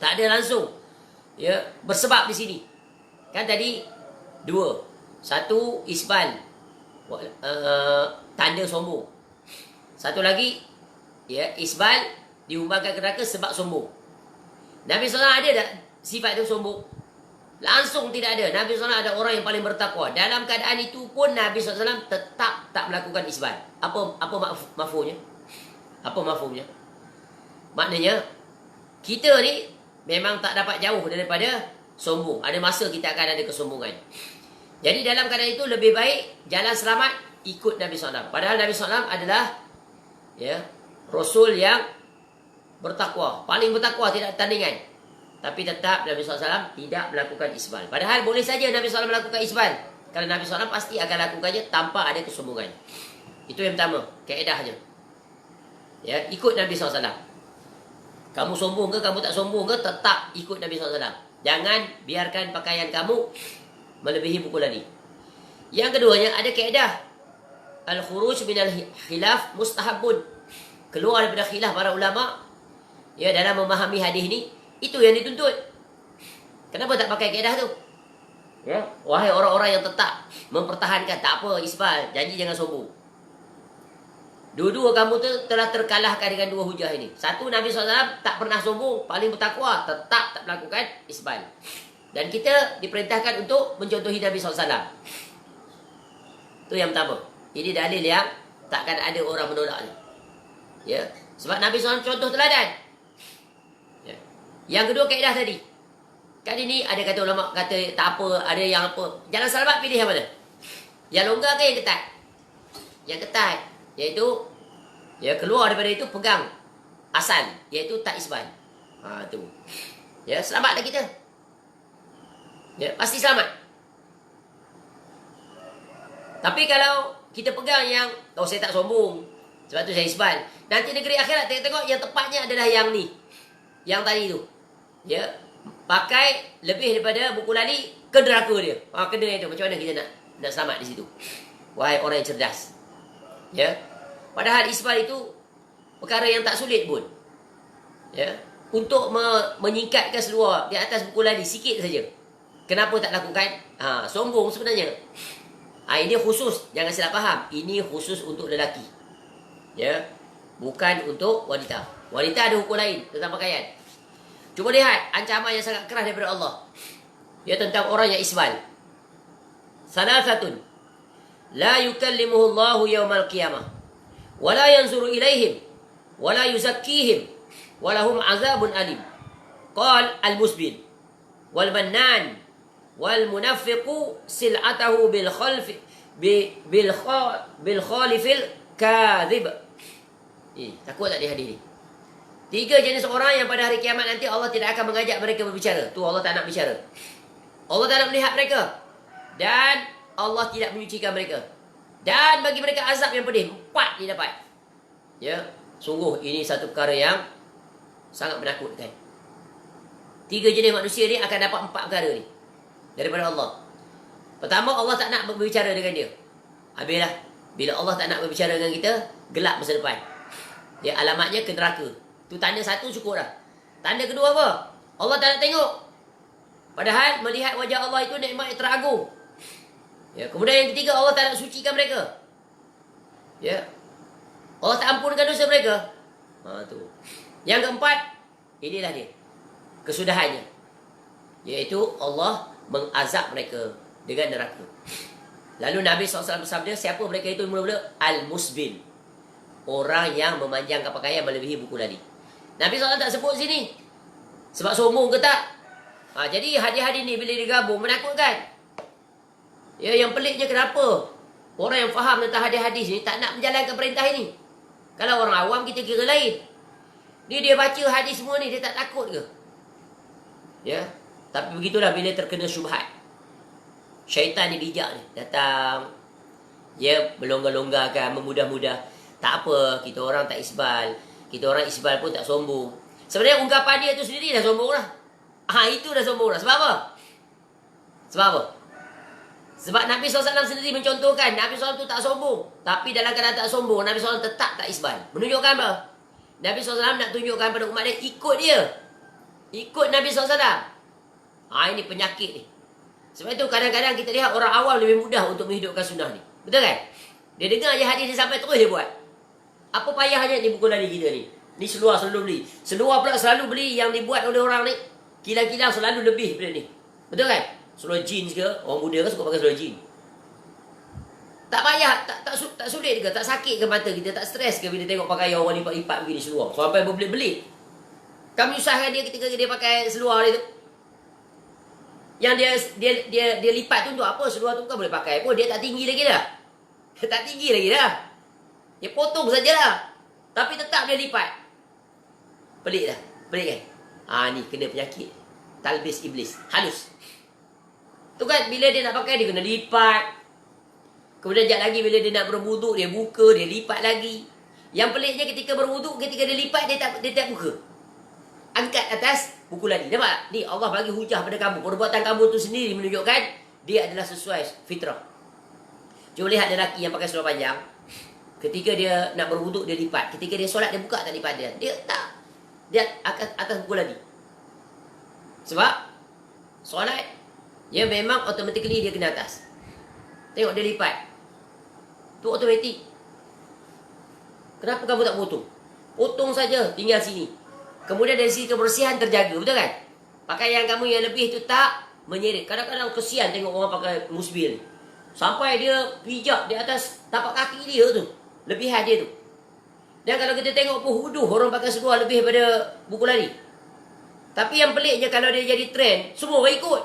tak ada langsung, ya, bersebab di sini. Kan tadi dua. Satu isbal, tanda sombong. Satu lagi, ya, isbal diumbangkan ke neraka sebab sombong. Nabi SAW ada tak sifat itu sombong? Langsung tidak ada. Nabi SAW ada orang yang paling bertakwa. Dalam keadaan itu pun Nabi SAW tetap tak melakukan isbal. Apa mafhumnya? Apa mafhumnya? Maknanya, kita ni memang tak dapat jauh daripada sombong. Ada masa kita akan ada kesombongan. Jadi dalam keadaan itu lebih baik jalan selamat ikut Nabi SAW. Padahal Nabi SAW adalah, ya, Rasul yang bertakwa. Paling bertakwa, tidak tandingan. Tapi tetap Nabi SAW tidak melakukan isbal. Padahal boleh saja Nabi SAW melakukan isbal. Kerana Nabi SAW pasti akan lakukannya tanpa ada kesombongan. Itu yang pertama, kaedahnya. Ya, ikut Nabi SAW. Kamu sombong ke, kamu tak sombong ke, tetap ikut Nabi SAW. Jangan biarkan pakaian kamu melebihi buku lali. Yang keduanya, ada kaedah. Al-khuruj minal khilaf mustahabun. Keluar daripada khilaf para ulama, ya, dalam memahami hadis ni, itu yang dituntut. Kenapa tak pakai kaedah tu? Ya, wahai orang-orang yang tetap mempertahankan, tak apa isbal, janji jangan sombong. Dua-dua kamu tu telah terkalahkan dengan dua hujah ini. Satu, Nabi SAW tak pernah sombong, paling bertakwa, tetap tak melakukan isbal. Dan kita diperintahkan untuk mencontohi Nabi SAW. Itu yang pertama. Ini dalil yang takkan ada orang menolaknya. Ya, sebab Nabi SAW contoh teladan. Ya. Yang kedua, kaedah tadi. Kan ini ada kata ulama kata tak apa, ada yang apa. Jalan selamat pilih yang mana? Yang longgar ke yang ketat? Yang ketat, iaitu, ya, keluar daripada itu pegang asal, iaitu tak isbal. Tu. Ya, selamatlah kita. Ya, pasti selamat. Tapi kalau kita pegang yang, oh saya tak sombong, sebab tu saya isbal, nanti negeri akhirat tengok yang tepatnya adalah yang ni, yang tadi tu. Ya, pakai lebih daripada buku lali ke neraka dia. Kena itu. Macam mana kita nak selamat di situ? Wahai orang yang cerdas. Ya. Padahal isbal itu perkara yang tak sulit pun. Ya. Untuk menyingkatkan seluar di atas buku lali sikit saja. Kenapa tak lakukan? Sombong sebenarnya. Ini khusus, jangan salah faham. Ini khusus untuk lelaki. Ya. Bukan untuk wanita. Wanita ada hukum lain tentang pakaian. Cuba lihat ancaman yang sangat keras daripada Allah. Ya, tentang orang yang isbal. Salasatun la yukallimuhu Allahu yawmal qiyamah wa la yanzuru ilaihim wa la yuzakkihim wa lahum azabun alim. Qal al-musbil wal mannan wal munafiqu sil'atahu bil khalifil kadhib. Takut tak dia hadis ni? 3 jenis orang yang pada hari kiamat nanti Allah tidak akan mengajak mereka berbicara. Tu Allah tak nak bicara. Allah tak nak melihat mereka. Dan Allah tidak menyucikan mereka. Dan bagi mereka azab yang pedih. 4 dia dapat. Ya, sungguh ini satu perkara yang sangat menakutkan. 3 jenis manusia ni akan dapat 4 perkara ni daripada Allah. Pertama, Allah tak nak berbicara dengan dia. Habislah. Bila Allah tak nak berbicara dengan kita, gelap masa depan. Ya, alamatnya ke neraka. Tu tanda satu cukup dah. Tanda kedua apa? Allah tak nak tengok. Padahal melihat wajah Allah itu nikmat yang teragung. Ya, kemudian yang ketiga, Allah tak nak sucikan mereka. Ya. Allah tak ampunkan dosa mereka. Tu. Yang keempat, inilah dia. Kesudahannya. Iaitu Allah mengazab mereka dengan neraka. Lalu Nabi SAW bersabda, siapa mereka itu mula-mula? Al-musbil. Orang yang memanjangkan pakaian melebihi buku lali. Nabi SAW tak sebut sini. Sebab sombong ke tak? Jadi hadis-hadis ni bila digabung menakutkan. Ya, yang peliknya kenapa orang yang faham tentang hadis-hadis ni tak nak menjalankan perintah ini? Kalau orang awam kita kira lain. Dia baca hadis semua ni, dia tak takut ke? Ya. Tapi begitulah bila terkena syubhat. Syaitan ni bijak ni. Datang. Dia melonggar-longgarkan, memudah-mudah. Tak apa, kita orang tak isbal. Kita orang isbal pun tak sombong. Sebenarnya ungkapan dia tu sendiri dah sombong lah. Itu dah sombong lah. Sebab apa? Sebab apa? Sebab Nabi SAW sendiri mencontohkan Nabi SAW tu tak sombong. Tapi dalam keadaan tak sombong, Nabi SAW tetap tak isbal. Menunjukkan apa? Nabi SAW nak tunjukkan pada umat dia, ikut dia. Ikut Nabi SAW. Ini penyakit ni. Sebab itu kadang-kadang kita lihat orang awam lebih mudah untuk menghidupkan sunnah ni. Betul kan? Dia dengar je hadis dia sampai terus dia buat. Apa payahnya ni buku lari kita ni? Ni seluar selalu beli. Seluar pula selalu beli yang dibuat oleh orang ni. Kilang-kilang selalu lebih daripada ni. Betul kan? Seluar jeans ke? Orang muda kan suka pakai seluar jeans. Tak payah, tak sulit ke? Tak sakit ke mata kita? Tak stres ke bila tengok pakaian orang lipat-lipat begini seluar? Sampai berbelit-belit. Kamu menyusahkan dia ketika dia pakai seluar dia tu. Yang dia lipat tu untuk apa? Seluar tu kan boleh pakai pun. Dia tak tinggi lagi dah. Tak tinggi lagi dah. Dia potong sajalah. Tapi tetap dia lipat. Pelik dah. Pelik kan? Ni kena penyakit. Talbis iblis. Halus. Tu kan bila dia nak pakai dia kena lipat. Kemudian sekejap lagi bila dia nak berwuduk dia buka, dia lipat lagi. Yang peliknya ketika berwuduk, ketika dia lipat dia tak buka. Angkat atas buku lagi. Nampak tak? Ni Allah bagi hujah pada kamu. Perbuatan kamu tu sendiri menunjukkan dia adalah sesuai fitrah. Cuba lihat lelaki yang pakai seluar panjang. Ketika dia nak berwuduk dia lipat. Ketika dia solat dia buka tak lipat dia. Dia tak. Dia atas buku lagi. Sebab solat ya memang automatically dia kena atas. Tengok dia lipat. Tu automatik. Kenapa kamu tak potong? Potong saja, tinggal sini. Kemudian dari sisi kebersihan terjaga, betul kan? Pakaian kamu yang lebih tu tak menyeret. Kadang-kadang kesian tengok orang pakai musbil. Sampai dia pijak di atas tapak kaki dia tu. Lebihan dia tu. Dan kalau kita tengok pun huduh orang pakai seluar lebih daripada buku lari. Tapi yang peliknya kalau dia jadi trend, semua orang ikut.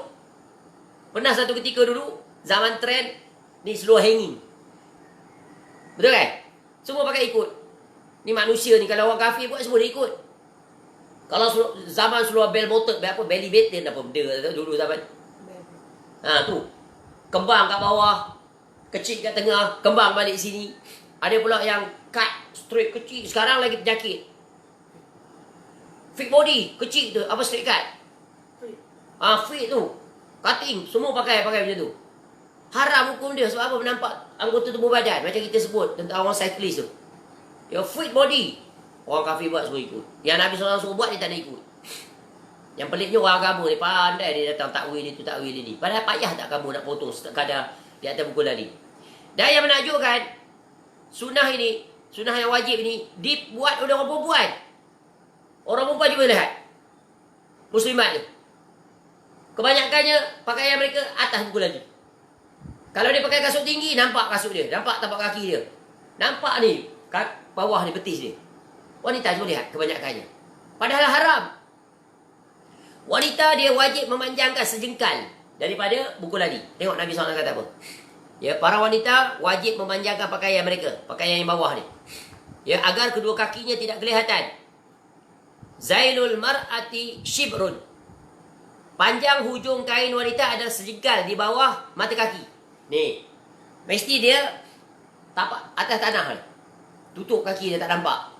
Pernah satu ketika dulu, zaman trend, ni seluar hanging. Betul kan? Semua pakai ikut. Ni manusia ni, kalau orang kafir buat semua dia ikut. Kalau zaman seluar bell bottom, belly button apa benda dulu zaman. Tu. Kembang kat bawah, kecil kat tengah, kembang balik sini. Ada pula yang cut straight kecil, sekarang lagi penyakit. Fit body, kecil tu, apa straight cut? Fit tu. Cutting, semua pakai macam tu. Haram hukum dia sebab apa? Menampak anggota tubuh badan. Macam kita sebut tentang orang cyclist tu. Your fit body. Orang kafir buat semua ikut. Yang Nabi SAW suruh buat dia tak nak ikut. Yang peliknya orang agama ni pandai dia datang takwil itu takwil ini. Padahal payah tak kamu nak potong sekadar di atas buku lari. Dan yang menakjubkan sunnah ini, sunnah yang wajib ini dibuat oleh orang perempuan. Orang perempuan juga lihat. Muslimat tu. Kebanyakannya pakaian mereka atas buku lari. Kalau dia pakai kasut tinggi, nampak kasut dia. Nampak tapak kaki dia. Nampak ni, bawah ni betis dia. Wanita cuba lihat kebanyakannya. Padahal haram. Wanita dia wajib memanjangkan sejengkal daripada buku lari. Tengok Nabi SAW kata apa. Ya, para wanita wajib memanjangkan pakaian mereka. Pakaian yang bawah ni. Ya, agar kedua kakinya tidak kelihatan. Zailul mar'ati shibrun. Panjang hujung kain wanita adalah sejengkal di bawah mata kaki. Ni. Mesti dia tapak atas tanah ni. Tutup kaki dia tak nampak.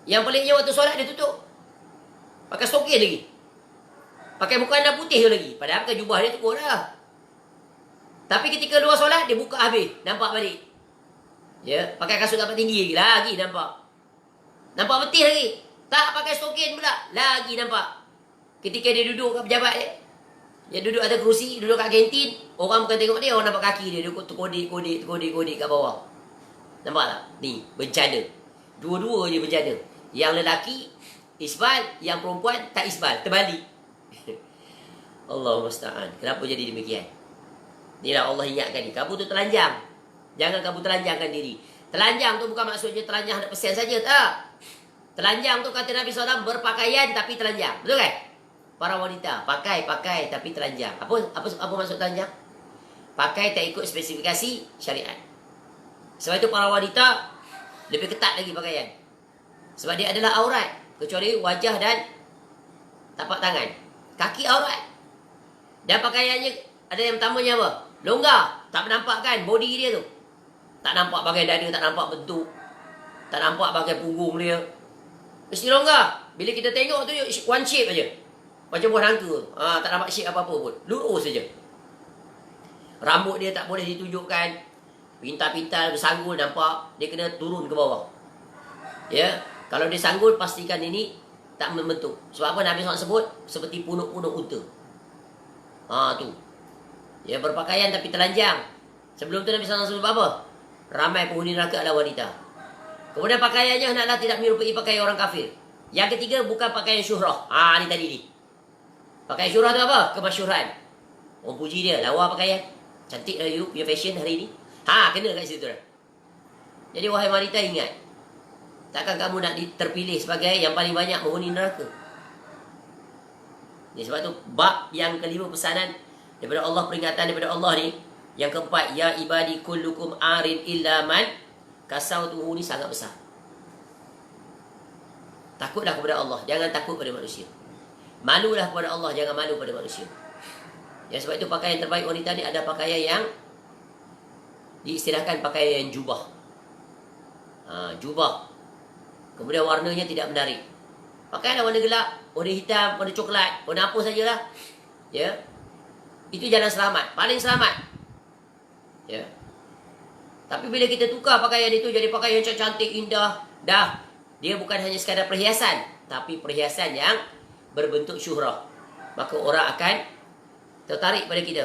Yang peliknya waktu solat dia tutup. Pakai stokin lagi. Pakai mukena putih tu lagi. Padahal pakai jubah dia cukup dah. Tapi ketika luar solat dia buka habis. Nampak balik. Ya, pakai kasut dapat tinggi lagi nampak. Nampak betis lagi. Tak pakai stokin pula. Lagi nampak. Ketika dia duduk kat pejabat dia duduk atas kerusi, duduk kat kantin, orang bukan tengok dia, orang nampak kaki dia. Dia kodik kat bawah. Nampak tak? Ni, bencana. Dua-dua je bencana. Yang lelaki isbal, yang perempuan tak isbal, terbalik. Allahumma musta'an. Kenapa jadi demikian? Inilah Allah ingatkan ni. Kamu tu telanjang. Jangan kamu telanjangkan diri. Telanjang tu bukan maksudnya telanjang 100% saja, tak. Telanjang tu kata Nabi SAW berpakaian tapi telanjang. Betul kan? Para wanita pakai tapi telanjang. Apa maksud telanjang? pakai tak ikut spesifikasi syariat. Sebab itu para wanita lebih ketat lagi pakaian. Sebab dia adalah aurat, kecuali wajah dan tapak tangan. Kaki aurat. Dan pakaiannya ada yang pertamanya apa? Longgar. Tak menampakkan body dia tu. Tak nampak bahagian dada, tak nampak bentuk. Tak nampak bahagian punggung dia. Mesti longgar. Bila kita tengok tu one shape aja. Macam buah nangka. Tak nampak shape apa-apa pun. Lurus saja. Rambut dia tak boleh ditunjukkan. Pintal-pintal bersanggul nampak. Dia kena turun ke bawah. Ya. Kalau dia sanggul, pastikan ini tak membentuk. Sebab apa Nabi SAW sebut? Seperti punuk-punuk unta. Tu. Ya, berpakaian tapi telanjang. Sebelum tu Nabi SAW sebut apa? Ramai penghuni neraka adalah wanita. Kemudian pakaiannya hendaklah tidak menyerupai pakaian orang kafir. Yang ketiga, bukan pakaian syuhrah. Ni tadi ni. Pakaian syuhrah tu apa? Kemasyhuran. Orang puji dia, lawa pakaian. Cantik lah you punya fashion hari ni. Kena kat situ dah. Jadi wahai wanita, ingat. Takkan kamu nak terpilih sebagai yang paling banyak penghuni neraka. Sebab tu bab yang kelima pesanan daripada Allah, peringatan daripada Allah ni. Yang keempat, ya ibadi kullukum arin illa man kasautuhu, ni sangat besar. Takutlah kepada Allah, jangan takut pada manusia. Malulah kepada Allah, jangan malu pada manusia. Ya, sebab itu pakaian terbaik wanita ni ada pakaian yang diistilahkan pakaian jubah. Jubah. Kemudian warnanya tidak menarik. Pakaianlah warna gelap, warna hitam, warna coklat, warna apa sajalah. Ya. Itu jalan selamat, paling selamat. Ya. Tapi bila kita tukar pakaian itu jadi pakaian yang cantik, indah, dah, dia bukan hanya sekadar perhiasan, tapi perhiasan yang berbentuk syuhrah. Maka orang akan tertarik pada kita,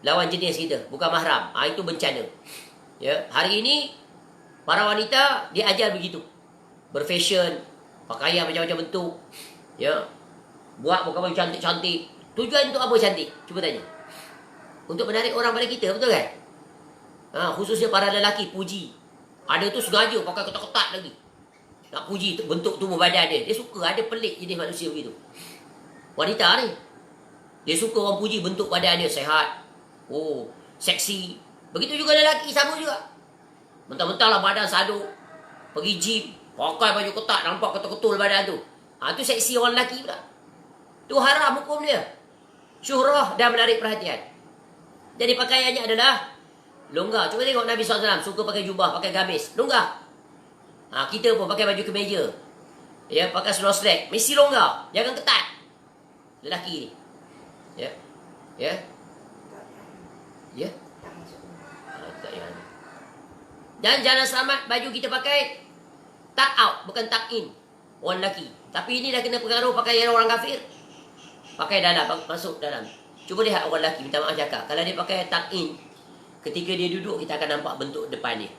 lawan jenis kita, bukan mahram. Itu bencana. Ya, hari ini para wanita diajar begitu. Berfashion, pakaian macam-macam bentuk. Ya. Buat muka baju cantik-cantik. Tujuan untuk apa cantik? Cuba tanya. Untuk menarik orang pada kita, betul kan? Khususnya para lelaki puji. Ada tu sengaja pakai ketat-ketat lagi. Nak puji bentuk tubuh badan dia. Dia suka, ada pelik jenis manusia begitu. Wanita ni, dia suka orang puji bentuk badan dia sehat. Seksi. Begitu juga lelaki, sama juga. Mentang-mentang lah badan saduk, pergi gym, pakai baju ketat, nampak ketul-ketul badan tu. Tu seksi orang lelaki pula. Tu haram hukum dia. Syuhrah dan menarik perhatian. Jadi pakaiannya adalah longgar. Cuba tengok Nabi SAW suka pakai jubah, pakai gamis. Longgar. Kita pun pakai baju kemeja. Ya, pakai seluar slack. Mesti longgar. Jangan ketat. Lelaki ni. Ya. Ya. Ya. Tak payah. Dan jangan selamat baju kita pakai tuck out, bukan tuck in. Orang lelaki. Tapi ini dah kena pengaruh pakaian orang kafir. Pakai dalam, masuk dalam. Cuba lihat orang lelaki, minta maaf cakap. Kalau dia pakai tuck in, ketika dia duduk, kita akan nampak bentuk depan dia.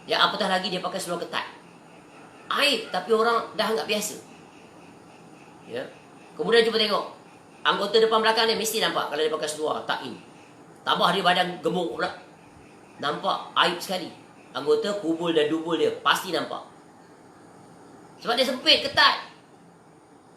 Yang apatah lagi dia pakai seluar ketat. Aib, tapi orang dah anggap biasa. Ya. Kemudian cuba tengok. Anggota depan belakang dia mesti nampak kalau dia pakai seluar tuck in. Tambah dia badan gemuk pula. Nampak aib sekali. Anggota kubul dan dubul dia pasti nampak. Sebab dia sempit, ketat.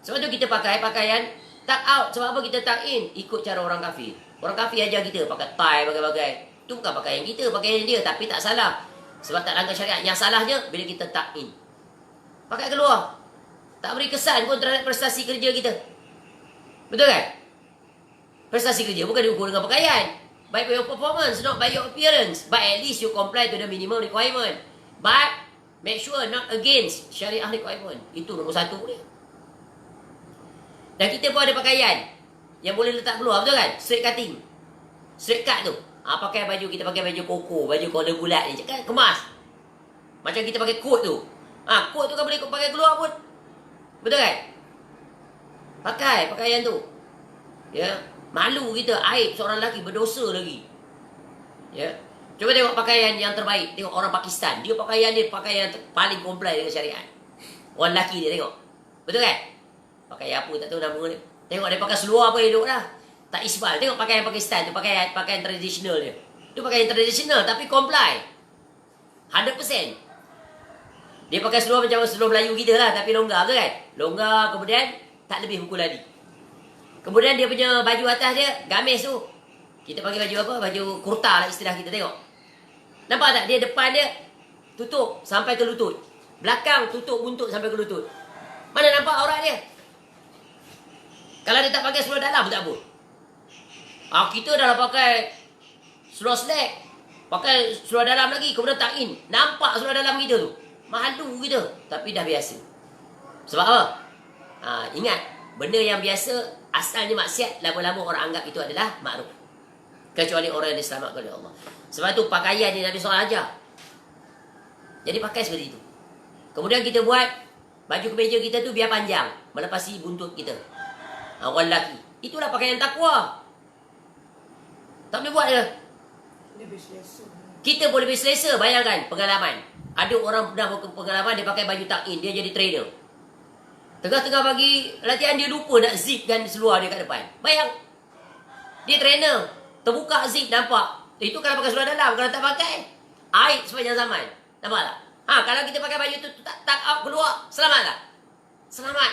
Sebab tu kita pakai pakaian tuck out. Sebab apa kita tuck in? Ikut cara orang kafir. Orang kafir ajar kita pakai tie, bagai-bagai. Itu bukan pakaian kita, pakaian dia. Tapi tak salah. Sebab tak langgar syariat. Yang salahnya bila kita tuck in. Pakai keluar. Tak beri kesan pun terhadap prestasi kerja kita. Betul kan? Prestasi kerja bukan diukur dengan pakaian. By your performance, not by your appearance. But at least you comply to the minimum requirement. But make sure not against syariah requirement. Itu nombor satu dia. Dan kita pun ada pakaian yang boleh letak keluar, betul kan? Straight cutting. Straight cut tu. Pakai baju, kita pakai baju koko, baju collar bulat ni. Kan kemas. Macam kita pakai coat tu. Coat tu kan boleh pakai keluar pun. Betul kan? Pakai pakaian tu. Ya. Malu kita, aib seorang lelaki, berdosa lagi. Ya. Cuba tengok pakaian yang terbaik. Tengok orang Pakistan. Dia pakaian yang paling comply dengan syariat. Orang lelaki dia tengok. Betul kan? Pakai apa tak tahu nama dia. Tengok dia pakai seluar apa elok dah. Tak isbal. Tengok pakaian Pakistan tu, pakaian tradisional dia. Tu pakaian tradisional tapi comply. 100%. Dia pakai seluar macam seluar Melayu kita lah, tapi longgar, betul kan? Longgar, kemudian tak lebih buku ladi. Kemudian dia punya baju atas dia, gamis tu. Kita pakai baju apa? Baju kurta lah istilah kita, tengok. Nampak tak? Dia depan dia tutup sampai ke lutut. Belakang tutup buntut sampai ke lutut. Mana nampak aurat dia? Kalau dia tak pakai seluar dalam tak apa. Kita dah pakai seluar slack, pakai seluar dalam lagi, kemudian tak in. Nampak seluar dalam kita tu. Malu kita. Tapi dah biasa. Sebab apa? Ingat, benda yang biasa asalnya maksiat, lama-lama orang anggap itu adalah makruf. Kecuali orang yang diselamatkan oleh Allah. Sebab tu pakaian ni Nabi SAW ajar. Jadi pakai seperti itu. Kemudian kita buat baju kemeja kita tu biar panjang, melepasi buntut kita. Orang lelaki. Itulah pakaian takwa. Tak boleh buat dia. Kita boleh lebih selesa. Bayangkan pengalaman. Ada orang pernah pengalaman dia pakai baju tak in, dia jadi trainer. Tengah-tengah pagi latihan dia lupa nak zipkan seluar dia kat depan. Bayang. Dia trainer. Terbuka zip nampak. Itu kalau pakai seluar dalam. Kalau tak pakai, aib sepanjang zaman. Nampak tak? Kalau kita pakai baju tu tak out keluar, selamat tak? Selamat.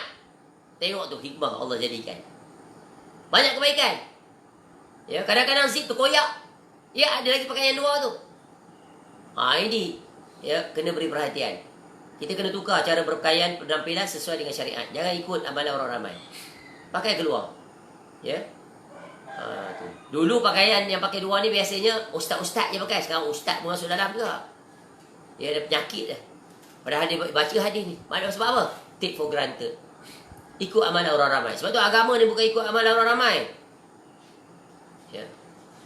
Tengok tu hikmah Allah jadikan. Banyak kebaikan. Ya, kadang-kadang zip tu koyak. Ya, ada lagi pakaian luar tu. Ini ya kena beri perhatian. Kita kena tukar cara berpakaian, penampilan sesuai dengan syariat. Jangan ikut amalan orang ramai. Pakai keluar. Ya. Tu. Dulu pakaian yang pakai luar ni biasanya ustaz-ustaz je pakai. Sekarang ustaz pun masuk dalam juga. Dia ada penyakit dah. Padahal dia baca hadis ni. Sebab apa? Take for granted. Ikut amalan orang ramai. Sebab tu agama ni bukan ikut amalan orang ramai. Ya.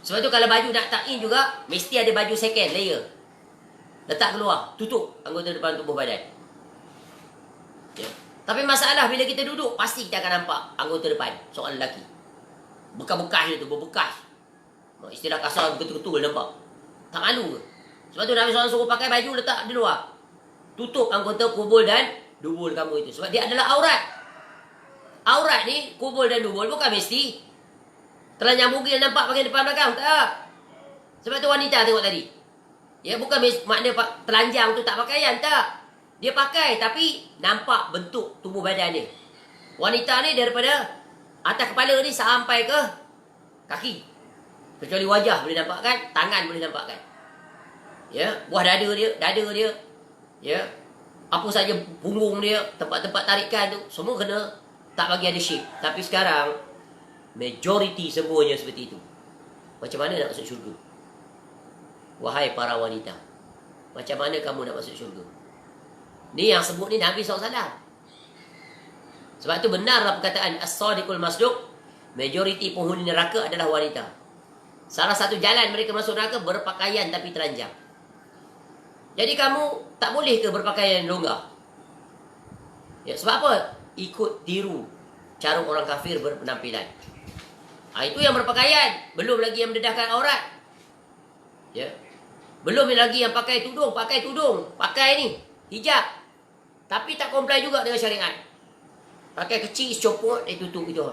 Sebab tu kalau baju nak tak in juga, mesti ada baju second layer. Letak keluar, tutup anggota depan tubuh badan. Ya. Tapi masalah bila kita duduk, pasti kita akan nampak anggota depan seorang lelaki. Bekas-bekas dia tu, berbekas. Istilah kasar betul-betul nampak. Tak malu ke? Sebab tu Nabi SAW suruh pakai baju letak di luar. Tutup anggota kubul dan dubul kamu itu. Sebab dia adalah aurat. Aurat ni, kubul dan dubul bukan mesti telanjang bugil nampak bahagian depan belakang. Tak. Sebab tu wanita tengok tadi. Ya, bukan makna telanjang tu tak pakaian. Tak. Dia pakai tapi nampak bentuk tubuh badan dia. Wanita ni daripada atas kepala ni sampai ke kaki. Kecuali wajah boleh nampakkan, tangan boleh nampakkan. Ya, buah dada dia, ya, apa saja punggung dia, tempat-tempat tarikan tu, semua kena tak bagi ada shape. Tapi sekarang majoriti semuanya seperti itu. Macam mana nak masuk syurga? Wahai para wanita, macam mana kamu nak masuk syurga? Ni yang sebut ni Nabi SAW. Sebab tu benarlah perkataan as-sadiqul masduq, majoriti penghuni neraka adalah wanita. Salah satu jalan mereka masuk neraka berpakaian tapi telanjang. Jadi kamu tak boleh ke berpakaian longgar? Ya, sebab apa? Ikut tiru cara orang kafir berpenampilan. Itu yang berpakaian. Belum lagi yang mendedahkan aurat. Ya. Belum lagi yang pakai tudung. Pakai ni, hijab. Tapi tak comply juga dengan syariat. Pakai kecil, copot, tutup gitu.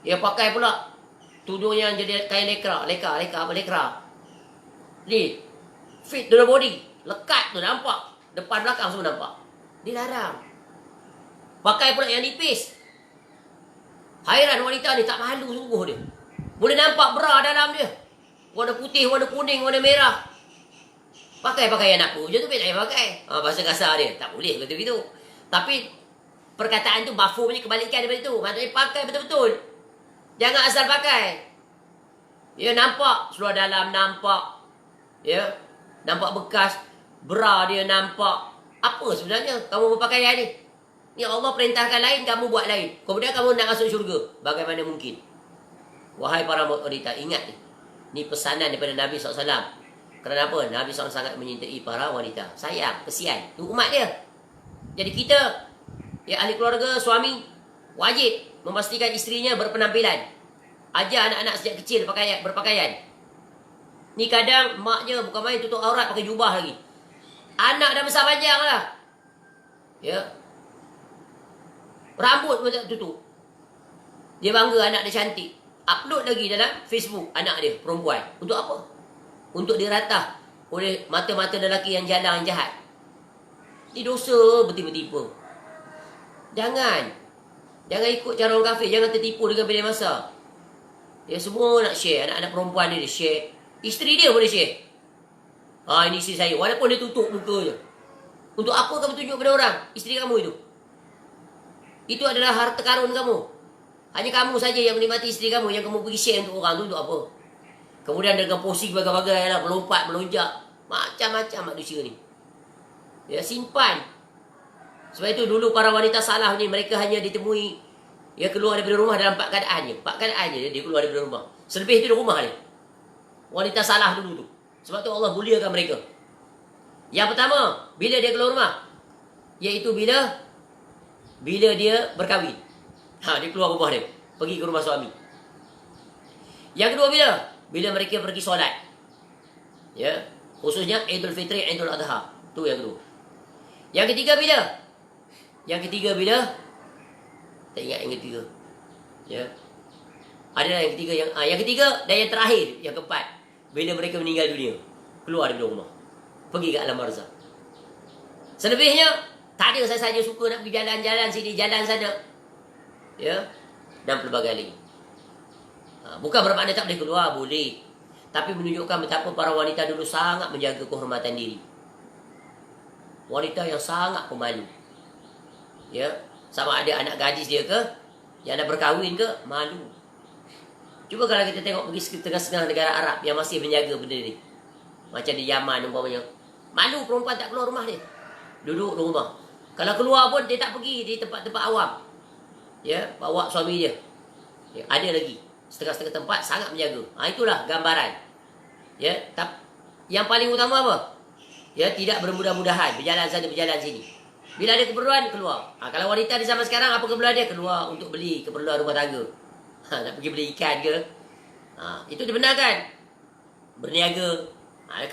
Dia pakai pula tudung yang jadi kain lekra. Ni, fit to the body. Lekat tu nampak. Depan belakang semua nampak. Dilarang. Pakai pula yang nipis. Hairan wanita ni tak malu sungguh dia. Boleh nampak bra dalam dia. Warna putih, warna kuning, warna merah. Pakai pakaian apa je tu tak payah pakai. Bahasa kasar dia. Tak boleh betul-betul. Tapi perkataan tu mafhumnya kebalikan daripada itu. Maksudnya pakai betul-betul. Jangan asal pakai. Ya, nampak seluar dalam, nampak. Ya, nampak bekas. Bra dia nampak. Apa sebenarnya kamu berpakaian ni? Ni Allah perintahkan lain, kamu buat lain. Kemudian kamu nak masuk syurga. Bagaimana mungkin? Wahai para wanita, ingat ni. Ni pesanan daripada Nabi SAW. Kerana apa? Nabi SAW sangat menyintai para wanita. Sayang, kesian. Itu umat dia. Jadi kita, ya ahli keluarga, suami, wajib memastikan isterinya berpenampilan. Ajar anak-anak sejak kecil berpakaian. Ni kadang maknya bukan main tutup aurat pakai jubah lagi. Anak dah besar panjang lah. Ya. Rambut pun tak tutup. Dia bangga anak dia cantik. Upload lagi dalam Facebook anak dia, perempuan. Untuk apa? Untuk diratah oleh mata-mata lelaki yang jalan, yang jahat. Ini dosa bertipu-tipu. Jangan ikut cara orang kafir. Jangan tertipu dengan bila masa. Ya, semua nak share. Anak-anak perempuan dia share. Isteri dia boleh share. Ini isteri saya. Walaupun dia tutup muka je. Untuk apa kamu tunjuk pada orang? Isteri kamu itu. Itu adalah harta karun kamu. Hanya kamu saja yang menikmati isteri kamu. Yang kamu pergi share untuk orang tu untuk apa? Kemudian dengan posing bagai-bagai lah. Melompat, melonjak. Macam-macam manusia ni. Ya, simpan. Sebab itu dulu para wanita salah ni, mereka hanya ditemui dia keluar daripada rumah dalam 4 keadaan je. 4 keadaan je dia keluar daripada rumah. Selebih itu di rumah dia. Wanita salah dulu tu. Sebab tu Allah muliakan mereka. Yang pertama, bila dia keluar rumah, iaitu bila dia berkahwin. Dia keluar rumah dia, pergi ke rumah suami. Yang kedua bila mereka pergi solat. Ya, khususnya Idul Fitri, Idul Adha. Tu yang kedua. Yang ketiga bila? Tak ingat yang ketiga. Ya. Ada yang ketiga yang ketiga dan yang terakhir, yang keempat, bila mereka meninggal dunia, keluar dari rumah, pergi ke alam barzakh. Selebihnya tak ada, saya saja suka nak pergi jalan-jalan sini, jalan sana. Ya. Dan pelbagai lagi. Bukan bermakna tak boleh keluar, boleh. Tapi menunjukkan betapa para wanita dulu sangat menjaga kehormatan diri. Wanita yang sangat pemalu. Ya, sama ada anak gadis dia ke, yang dah berkahwin ke, malu. Cuba kalau kita tengok pergi tengah-tengah negara Arab yang masih menjaga benda ni. Macam di Yaman umpamanya. Malu perempuan tak keluar rumah dia. Duduk di rumah. Kalau keluar pun dia tak pergi di tempat-tempat awam. Ya, bawa suami dia. Ya, ada lagi setengah-setengah tempat sangat menjaga. Itulah gambaran. Ya, yang paling utama apa? Ya, tidak bermudah-mudahan, berjalan sana, berjalan sini. Bila ada keperluan, keluar. Kalau wanita di zaman sekarang, apa keperluan dia? Keluar untuk beli keperluan rumah tangga. Nak pergi beli ikan ke? Itu dibenarkan. Berniaga.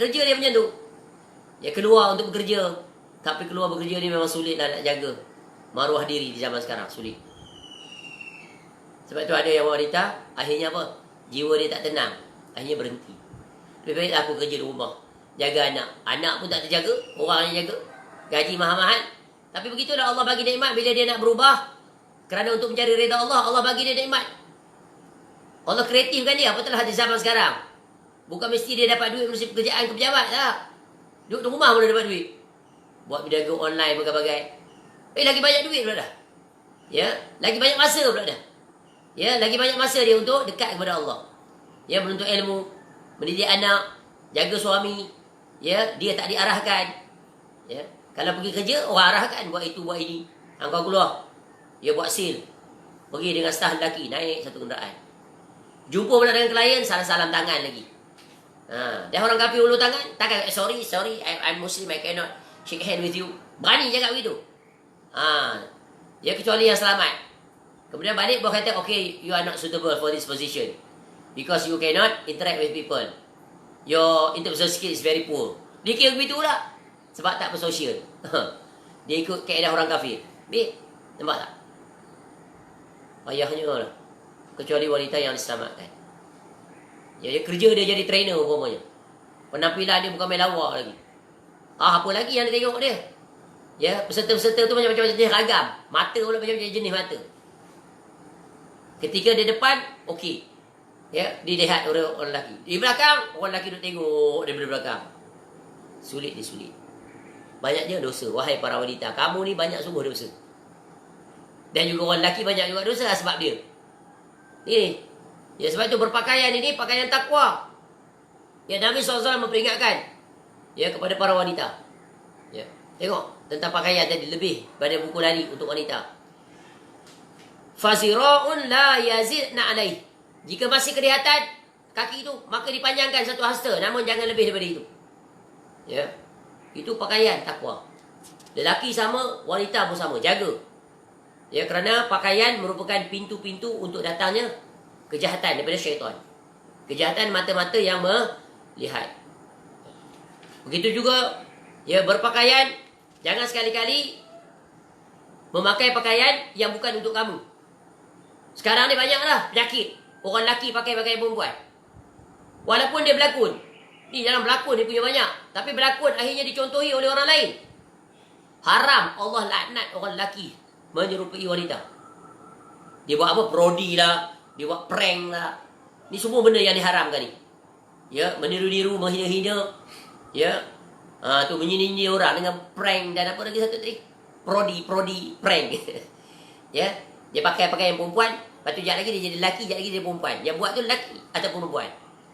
Kerja dia macam tu. Dia keluar untuk bekerja. Tapi keluar bekerja ni memang sulit lah nak jaga maruah diri di zaman sekarang. Sulit. Sebab tu ada yang wanita, akhirnya apa? Jiwa dia tak tenang. Akhirnya berhenti. Lebih baik aku kerja di rumah. Jaga anak. Anak pun tak terjaga. Orang yang jaga. Gaji mahal-mahal. Tapi begitulah Allah bagi nikmat. Bila dia nak berubah, kerana untuk mencari reda Allah, Allah bagi dia nikmat. Allah kreatifkan dia. Apatahlah di zaman sekarang. Bukan mesti dia dapat duit melalui pekerjaan ke pejabat. Tak. Duduk di rumah boleh dapat duit. Buat berniaga online, bagai-bagai. Lagi banyak duit pula dah. Ya, lagi banyak masa pula dah. Ya, lagi banyak masa dia untuk dekat kepada Allah. Ya, menuntut ilmu, mendidik anak, jaga suami. Ya, dia tak diarahkan. Ya, kalau pergi kerja, orang arahkan buat itu, buat ini. Kau keluar. Dia buat sale. Pergi dengan staf lelaki, naik satu kenderaan. Jumpa pula dengan klien, salam-salam tangan lagi. Dia orang kafir ulu tangan, takkan sorry, I'm Muslim, I cannot shake hand with you. Berani cakap begitu. Ya, kecuali yang selamat. Kemudian balik baru kata, okay, you are not suitable for this position. Because you cannot interact with people. Your interpersonal skill is very poor. Dia kira begitu pula. Sebab tak bersosial. Dia ikut kaedah orang kafir. Nampak tak? Payahnya lah. Kecuali wanita yang diselamatkan. Ya, dia kerja dia jadi trainer umpamanya. Penampilan dia bukan main lawak lagi. Apa lagi yang dia tengok dia? Ya, peserta-peserta tu macam-macam jenis ragam. Mata pula macam-macam jenis mata. Ketika dia depan, okey. Ya, dilihat orang lelaki. Di belakang, orang lelaki duduk tengok daripada belakang. Sulit dia sulit. Banyaknya dosa. Wahai para wanita, kamu ni banyak sungguh dosa. Dan juga orang lelaki banyak juga dosa sebab dia. Ini. Ya, sebab itu berpakaian ini pakaian takwa. Ya, Nabi SAW memperingatkan ya kepada para wanita. Ya, tengok tentang pakaian tadi lebih pada buku lari untuk wanita. Fasira'un la yazidna alaih. Jika masih kelihatan kaki itu, maka dipanjangkan satu hasta, namun jangan lebih daripada itu. Ya. Itu pakaian takwa. Lelaki sama, wanita pun sama, jaga. Ya, kerana pakaian merupakan pintu-pintu untuk datangnya kejahatan daripada syaitan. Kejahatan mata-mata yang melihat. Begitu juga ya, berpakaian, jangan sekali-kali memakai pakaian yang bukan untuk kamu. Sekarang ni banyaklah penyakit. Orang lelaki pakai pakaian perempuan. Walaupun dia berlakon. Ni dalam berlakon dia punya banyak. Tapi berlakon akhirnya dicontohi oleh orang lain. Haram. Allah laknat orang lelaki menyerupai wanita. Dia buat apa? Parodi lah. Dia buat prank lah. Ni semua benda yang diharamkan ni. Ya, meniru-niru, menghina-hina. Ya. Tu menyinyi orang dengan prank dan apa lagi satu tadi? Prodi prank. Ya. Dia pakai pakaian perempuan, lepas tu sekejap lagi dia jadi lelaki, sekejap lagi dia perempuan. Yang buat tu lelaki ataupun perempuan.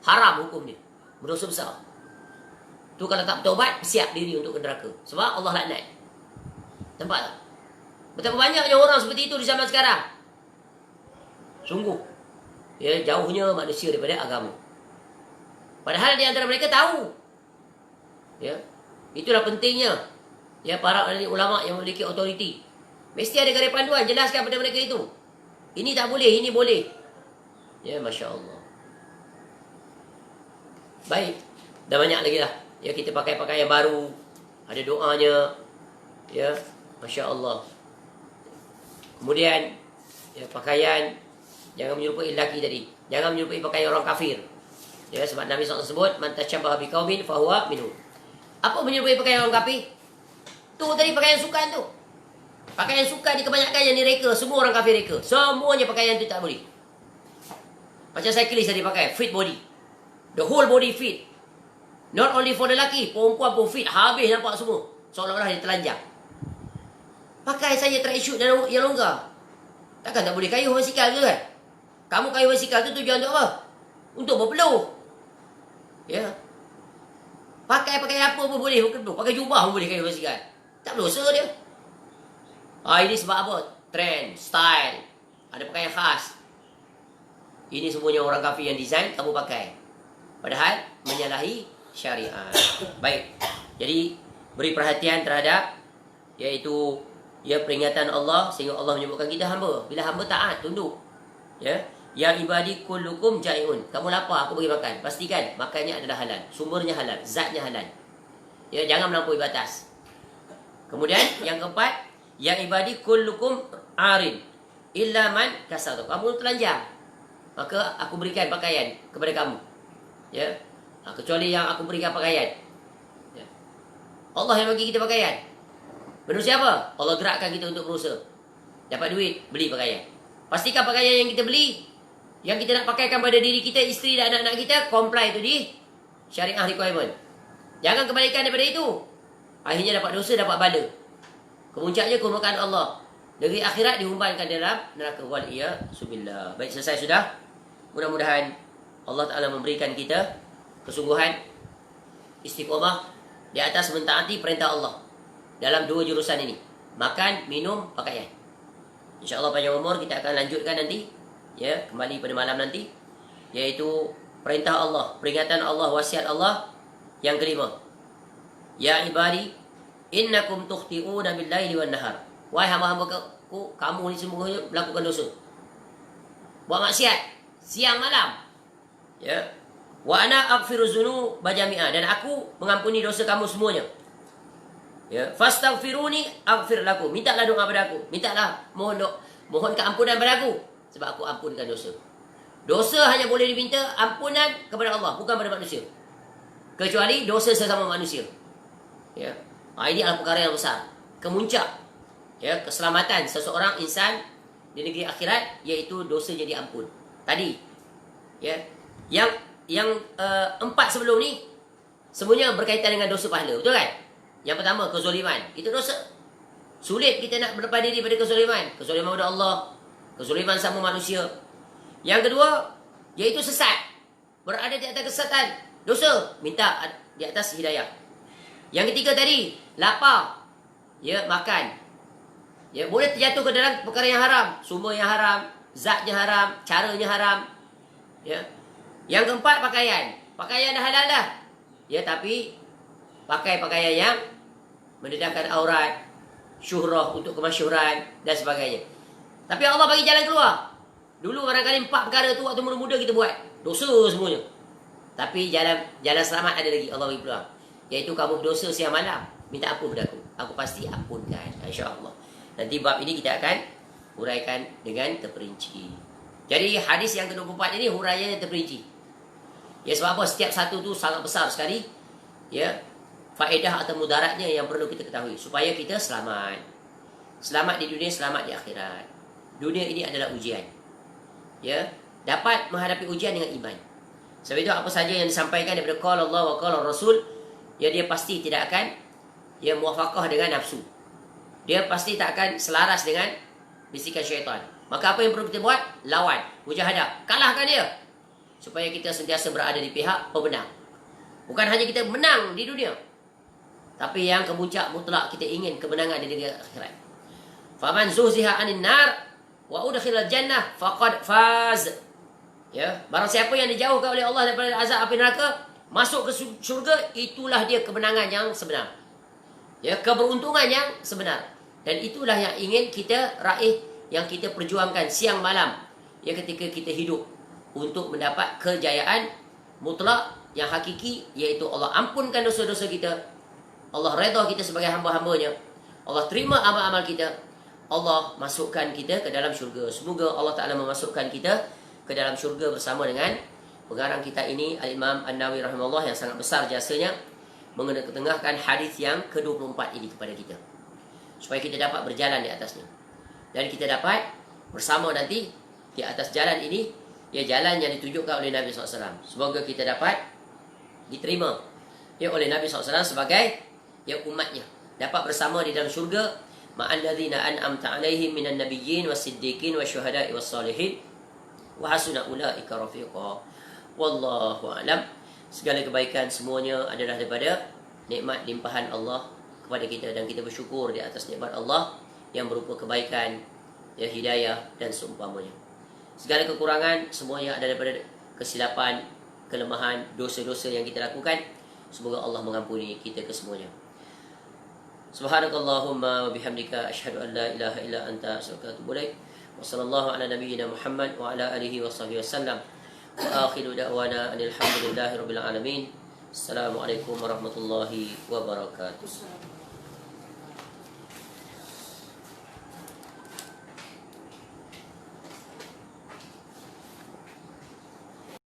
Haram hukum dia. Berdosa besar. Tu kalau tak bertaubat, siap diri untuk ke neraka. Sebab Allah laknat. Nampak tak? Betapa banyaknya orang seperti itu di zaman sekarang. Sungguh. Ya, jauhnya manusia daripada agama. Padahal di antara mereka tahu. Ya. Itulah pentingnya. Ya, para ulama yang memiliki otoriti. Mesti ada garis panduan, jelaskan pada mereka itu. Ini tak boleh, ini boleh. Ya, Masya Allah. Baik. Dah banyak lagi lah. Ya, kita pakai pakaian baru. Ada doanya. Ya, Masya Allah. Kemudian, ya, pakaian. Jangan menyerupai lelaki tadi. Jangan menyerupai pakaian orang kafir. Ya, sebab Nabi SAW sebut, man tashabbaha biqaumin fahuwa minhum. Apa menyerupai pakaian orang kafir? Tu tadi pakaian sukan tu. Pakaian sukan ni kebanyakan yang direka. Semua orang kafir reka. Semuanya pakaian tu tak boleh. Macam cyclist tadi pakai. Fit body. The whole body fit. Not only for lelaki. Perempuan pun fit. Habis nampak semua. Seolah-olah dia telanjang. Pakai saja tracksuit dan yang longgar. Takkan tak boleh kayuh basikal tu kan? Kamu kayuh basikal tu tujuan untuk apa? Untuk berpeluh. Ya. Pakai apa pun boleh berpeluh. Pakai jubah pun boleh kayuh basikal. Tak berdosa dia. Ini sebab apa? Trend, style. Ada pakaian khas. Ini semuanya orang kafir yang design, kamu pakai. Padahal menyalahi syariat. Baik. Jadi beri perhatian terhadap iaitu ya peringatan Allah, sehingga Allah menyebutkan kita hamba. Bila hamba taat, tunduk. Ya. Ya ibadi kullukum jai'un. Kamu lapar, aku bagi makan. Pastikan makannya adalah halal. Sumbernya halal, zatnya halal. Ya, jangan melampaui batas. Kemudian yang keempat, ya ibadi kullukum arin illa man kasatu. Kamu telanjang, maka aku berikan pakaian kepada kamu. Ya. Kecuali yang aku berikan pakaian. Ya. Allah yang bagi kita pakaian. Manusia apa? Allah gerakkan kita untuk berusaha. Dapat duit, beli pakaian. Pastikan pakaian yang kita beli, yang kita nak pakaikan pada diri kita, isteri dan anak-anak kita, comply tu di syariah requirement. Jangan kebalikan daripada itu. Akhirnya dapat dosa, dapat bala. Kemuncaknya kemurkaan Allah. Negeri akhirat dihumbankan dalam neraka. Waliyahzubillah. Baik, selesai sudah. Mudah-mudahan Allah Ta'ala memberikan kita kesungguhan, istiqomah di atas mentaati perintah Allah dalam dua jurusan ini. Makan, minum, pakaian. InsyaAllah panjang umur kita akan lanjutkan nanti. Ya, kembali pada malam nanti. Iaitu perintah Allah, peringatan Allah, wasiat Allah yang kelima. Ya ibadi, innakum tukhti'una bil-laili wan-nahar. Wahai hamba-hambaku, kamu ni semuanya melakukan dosa. Buat maksiat siang malam. Ya. Wa ana aghfiru dzunuba jami'a, dan aku mengampuni dosa kamu semuanya. Ya, fastaghfiruni aghfir lakum. Mintalah doa pada aku. Mintalah mohon keampunan pada aku, sebab aku ampunkan dosa. Dosa hanya boleh diminta ampunan kepada Allah, bukan pada manusia. Kecuali dosa sesama manusia. Ya. Ini adalah perkara yang besar. Kemuncak ya keselamatan seseorang insan di negeri akhirat, iaitu dosanya diampun. Tadi ya, yang empat sebelum ni semuanya berkaitan dengan dosa pahala, betul kan? Yang pertama, kezoliman. Itu dosa. Sulit kita nak berlepas diri pada kezoliman. Kezoliman pada Allah, kezoliman sama manusia. Yang kedua, iaitu sesat. Berada di atas kesesatan, dosa. Minta di atas hidayah. Yang ketiga tadi, lapar. Ya, makan. Ya, boleh terjatuh ke dalam perkara yang haram. Sumber yang haram, zatnya haram, caranya haram. Ya. Yang keempat, pakaian. Pakaian dah halal dah. Ya, tapi pakai pakaian yang mendedahkan aurat, syuhrah untuk kemasyhuran dan sebagainya. Tapi Allah bagi jalan keluar. Dulu barangkali 4 perkara tu waktu muda-muda kita buat. Dosa semuanya. Tapi jalan selamat ada lagi, Allah bagi peluang. Iaitu kamu dosa siang malam, minta ampun pada aku. Aku pasti ampunkan, insya-Allah. Nanti bab ini kita akan huraikan dengan terperinci. Jadi hadis yang ke-24 ini huraiannya terperinci. Ya, sebab apa? Setiap satu tu sangat besar sekali. Ya, faedah atau mudaratnya yang perlu kita ketahui supaya kita selamat. Selamat di dunia, selamat di akhirat. Dunia ini adalah ujian. Ya, dapat menghadapi ujian dengan iman. Sebab itu apa saja yang disampaikan daripada qala Allah wa qala Rasul, ya dia pasti tidak akan muwafaqah dengan nafsu. Dia pasti tak akan selaras dengan bisikan syaitan. Maka apa yang perlu kita buat? Lawan, mujahadah, kalahkan dia, supaya kita sentiasa berada di pihak pemenang. Bukan hanya kita menang di dunia, tapi yang kemuncak mutlak kita ingin kemenangan di negeri akhirat. Faman zuhziha 'anil nar wa udkhilal jannah faqad faz. Ya, barang siapa yang dijauhkan oleh Allah daripada azab api neraka, masuk ke syurga, itulah dia kemenangan yang sebenar. Ya, keberuntungan yang sebenar. Dan itulah yang ingin kita raih, yang kita perjuangkan siang malam, ya, ketika kita hidup, untuk mendapat kejayaan mutlak yang hakiki, iaitu Allah ampunkan dosa-dosa kita, Allah redha kita sebagai hamba-hambanya, Allah terima amal-amal kita, Allah masukkan kita ke dalam syurga. Semoga Allah Ta'ala memasukkan kita ke dalam syurga bersama dengan pengarang kita ini, Al-Imam An-Nawawi rahimahullah, yang sangat besar jasanya mengetengahkan hadis yang ke-24 ini kepada kita, supaya kita dapat berjalan di atasnya. Dan kita dapat bersama nanti di atas jalan ini, ya, jalan yang ditunjukkan oleh Nabi SAW. Semoga kita dapat diterima, ya, oleh Nabi SAW sebagai, ya, umatnya. Dapat bersama di dalam syurga ma'alladzina an'amta 'alaihim minan nabiyyin was-siddiqin wasyuhada'i was-salihin wa hasuna ulaika rafiqa. Wallahu a'lam. Segala kebaikan semuanya adalah daripada nikmat limpahan Allah kepada kita, dan kita bersyukur di atas nikmat Allah yang berupa kebaikan, ya, hidayah dan seumpamanya. Segala kekurangan semuanya adalah daripada kesilapan, kelemahan, dosa-dosa yang kita lakukan. Semoga Allah mengampuni kita kesemuanya. Subhanakallahumma wa bihamdika asyhadu an la ilaha illa anta astaghfiruka wa atubu ilaik. Wa sallallahu ala nabiyyina Muhammad wa ala alihi wa sahbihi wasallam. Wa akhiru da'wana anil hamdulillahi rabbil alamin. Assalamualaikum warahmatullahi wabarakatuh.